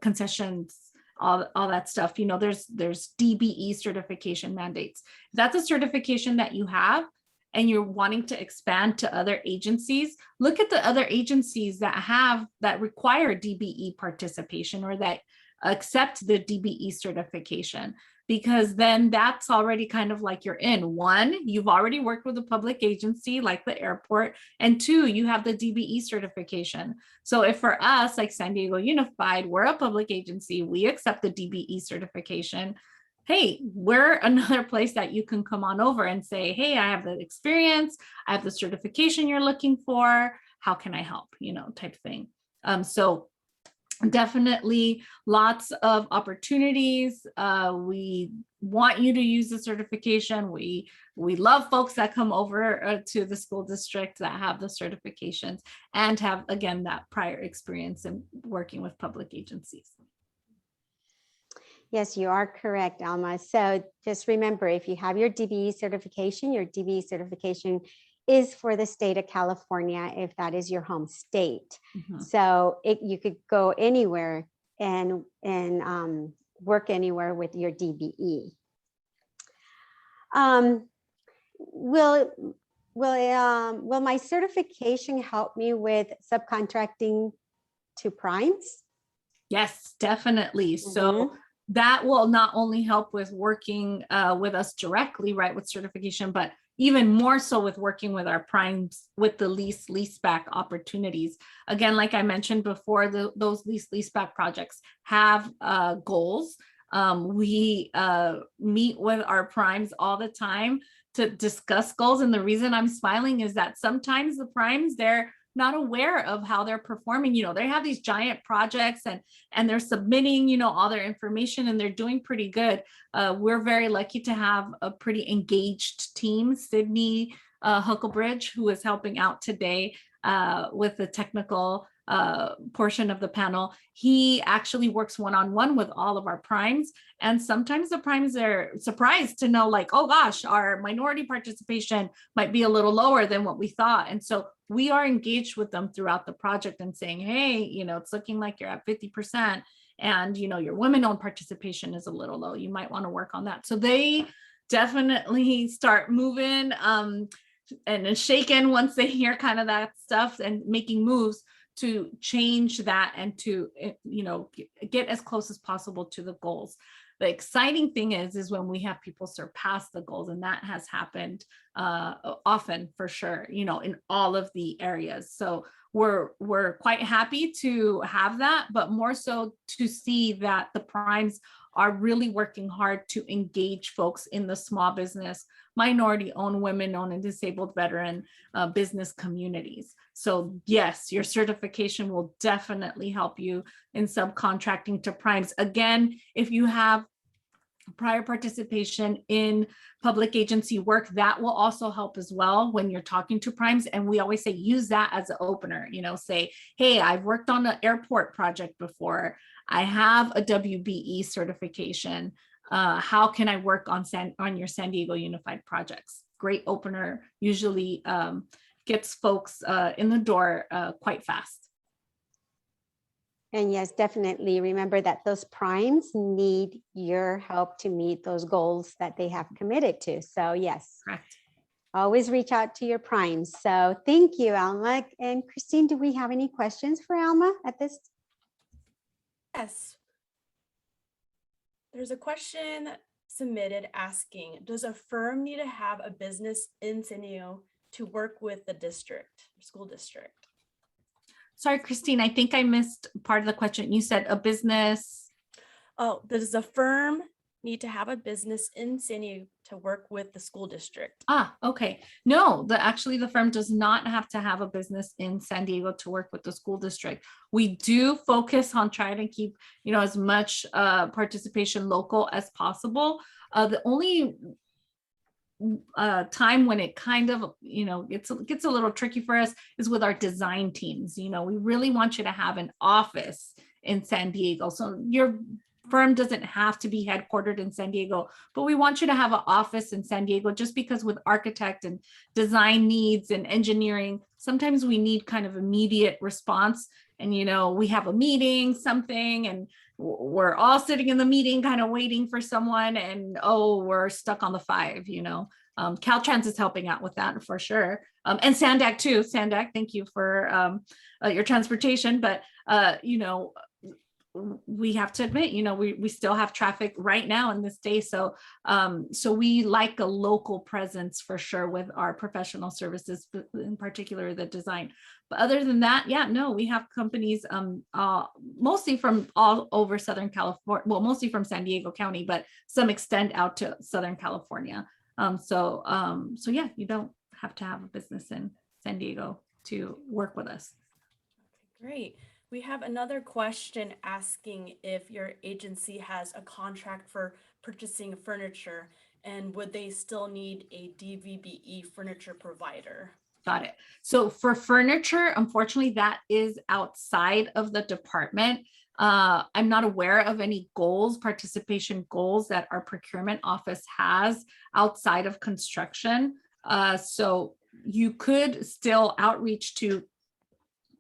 concessions, all that stuff, there's DBE certification mandates. If that's a certification that you have and you're wanting to expand to other agencies, look at the other agencies that require DBE participation or that accept the DBE certification, because then that's already kind of like you're in. One, you've already worked with a public agency like the airport, and two, you have the DBE certification. So if for us, like San Diego Unified, we're a public agency, we accept the DBE certification, hey, we're another place that you can come on over and say, hey, I have the experience, I have the certification you're looking for, how can I help, type thing. So definitely lots of opportunities. We want you to use the certification. We love folks that come over to the school district that have the certifications and have, again, that prior experience in working with public agencies. Yes, you are correct, Alma. So just remember, if you have your DBE certification is for the state of California, if that is your home state. Mm-hmm. So you could go anywhere and work anywhere with your DBE. Will my certification help me with subcontracting to primes? Yes, definitely. Mm-hmm. So that will not only help with working with us directly, right, with certification, but even more so with working with our primes with the leaseback opportunities. Again, like I mentioned before, those leaseback projects have goals. We meet with our primes all the time to discuss goals. And the reason I'm smiling is that sometimes the primes, they're not aware of how they're performing. They have these giant projects and they're submitting, all their information, and they're doing pretty good. We're very lucky to have a pretty engaged team. Sydney Hucklebridge, who is helping out today with the technical portion of the panel. He actually works one-on-one with all of our primes. And sometimes the primes are surprised to know, like, oh gosh, our minority participation might be a little lower than what we thought. And so we are engaged with them throughout the project and saying, hey, it's looking like you're at 50%. And, your women-owned participation is a little low. You might want to work on that. So they definitely start moving and shaking once they hear kind of that stuff and making moves to change that and to, get as close as possible to the goals. The exciting thing is when we have people surpass the goals, and that has happened often for sure, in all of the areas. So we're quite happy to have that, but more so to see that the primes are really working hard to engage folks in the small business, minority-owned, women-owned, and disabled veteran business communities. So yes, your certification will definitely help you in subcontracting to primes. Again, if you have prior participation in public agency work, that will also help as well when you're talking to primes. And we always say, use that as an opener, say, hey, I've worked on an airport project before. I have a WBE certification. How can I work on your San Diego Unified projects? Great opener, usually gets folks in the door quite fast. And yes, definitely remember that those primes need your help to meet those goals that they have committed to. So yes, Correct. always reach out to your primes. So thank you, Alma. And Christine, do we have any questions for Alma at this? Yes. There's a question submitted asking, does a firm need to have a business in San Diego to work with the district, school district? Sorry, Christine, I think I missed part of the question. You said a business. Oh, does a firm need to have a business in San Diego to work with the school district? Ah, okay. No, actually the firm does not have to have a business in San Diego to work with the school district. We do focus on trying to keep, as much participation local as possible. The only time when it kind of, gets a little tricky for us is with our design teams. We really want you to have an office in San Diego. So your firm doesn't have to be headquartered in San Diego, but we want you to have an office in San Diego, just because with architect and design needs and engineering, sometimes we need kind of immediate response. And, we have a meeting, something, and we're all sitting in the meeting kind of waiting for someone, and we're stuck on the 5. Caltrans is helping out with that for sure. And Sandag too. Sandag, thank you for your transportation. But, we have to admit, we still have traffic right now in this day. So we like a local presence for sure with our professional services, in particular the design. But other than that, we have companies mostly from all over Southern California, well, mostly from San Diego County, but some extend out to Southern California. So you don't have to have a business in San Diego to work with us. Okay, great. We have another question asking if your agency has a contract for purchasing furniture, and would they still need a DVBE furniture provider? Got it. So for furniture, unfortunately, that is outside of the department. I'm not aware of any participation goals that our procurement office has outside of construction. So you could still outreach to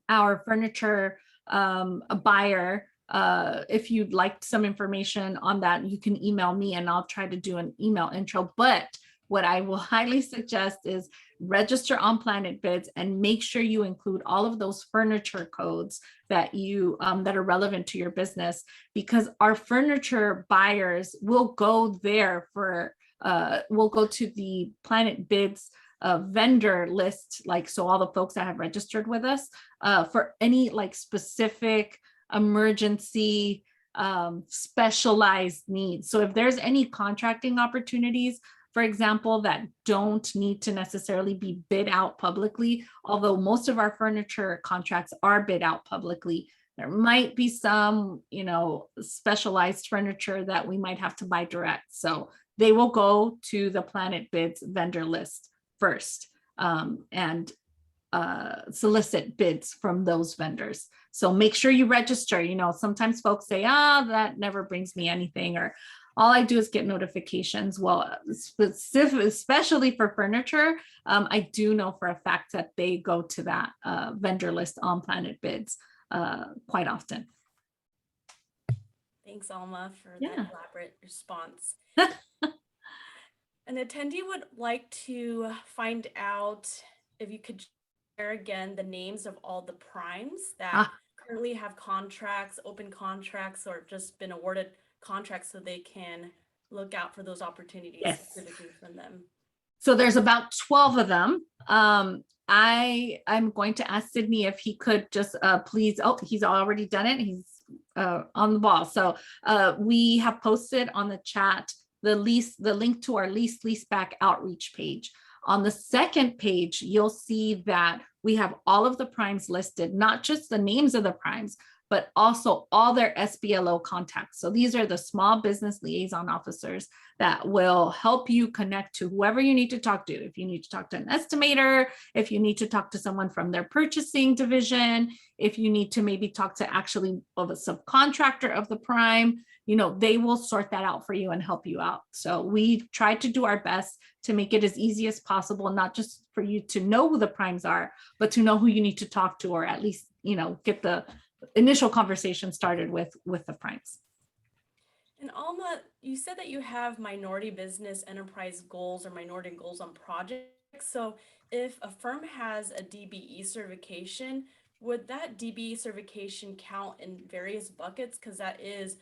our furniture a buyer. If you'd like some information on that, you can email me and I'll try to do an email intro. But what I will highly suggest is register on Planet Bids and make sure you include all of those furniture codes that you that are relevant to your business, because our furniture buyers will go there will go to the Planet Bids vendor list, so all the folks that have registered with us for any specific emergency specialized needs. So if there's any contracting opportunities, for example, that don't need to necessarily be bid out publicly, although most of our furniture contracts are bid out publicly, there might be some, specialized furniture that we might have to buy direct. So they will go to the Planet Bids vendor list first and solicit bids from those vendors. So make sure you register. Sometimes folks say, that never brings me anything, or all I do is get notifications. Well, especially for furniture, I do know for a fact that they go to that vendor list on Planet Bids quite often. Thanks, Alma, for that elaborate response. An attendee would like to find out if you could share again the names of all the primes that currently have contracts, open contracts, or just been awarded contracts, so they can look out for those opportunities specifically from them. So there's about 12 of them. I'm going to ask Sydney if he could just please, he's already done it. He's on the ball. So we have posted on the chat the link to our leaseback outreach page. On the second page, you'll see that we have all of the primes listed, not just the names of the primes, but also all their SBLO contacts. So these are the small business liaison officers that will help you connect to whoever you need to talk to. If you need to talk to an estimator, if you need to talk to someone from their purchasing division, if you need to maybe talk to actually of a subcontractor of the prime, you know, they will sort that out for you and help you out. So we try to do our best to make it as easy as possible, not just for you to know who the primes are, but to know who you need to talk to, or at least, you know, get the initial conversation started with the primes. And Alma, you said that you have minority business enterprise goals or minority goals on projects. So if a firm has a DBE certification, would that DBE certification count in various buckets? Because that is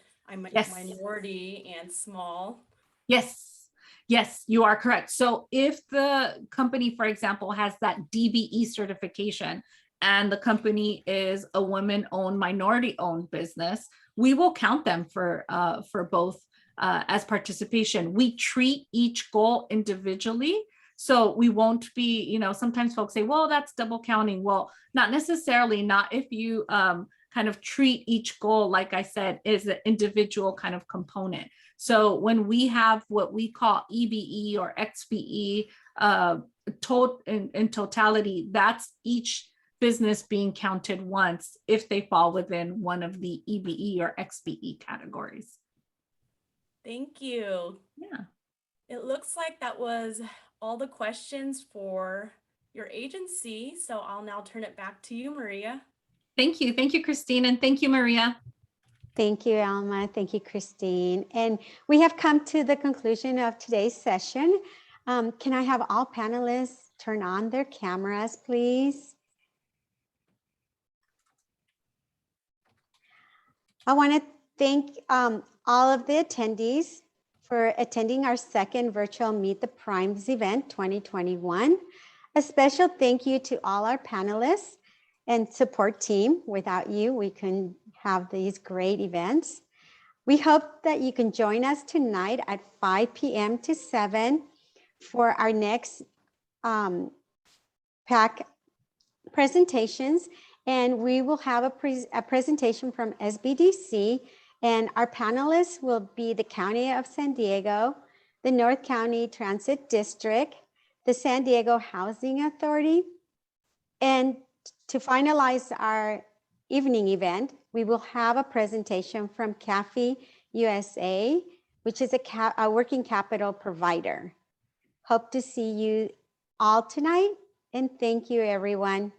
Yes. minority and small. Yes, yes, you are correct. So if the company, for example, has that DBE certification and the company is a women-owned, minority-owned business, we will count them for both as participation. We treat each goal individually. So we won't be, you know, sometimes folks say, well, that's double counting. Well, not necessarily, not if you kind of treat each goal, like I said, is an individual kind of component. So when we have what we call EBE or XBE in totality, that's each business being counted once if they fall within one of the EBE or XBE categories. Thank you. Yeah. It looks like that was all the questions for your agency. So I'll now turn it back to you, Maria. Thank you. Thank you, Christine. And thank you, Maria. Thank you, Alma. Thank you, Christine. And we have come to the conclusion of today's session. Can I have all panelists turn on their cameras, please? I want to thank all of the attendees for attending our second virtual Meet the Primes event 2021. A special thank you to all our panelists and support team. Without you, we couldn't have these great events. We hope that you can join us tonight at 5 p.m. to 7 for our next PAC presentations. And we will have a presentation from SBDC, and our panelists will be the County of San Diego, the North County Transit District, the San Diego Housing Authority. And to finalize our evening event, we will have a presentation from CAFE USA, which is a working capital provider. Hope to see you all tonight, and thank you, everyone.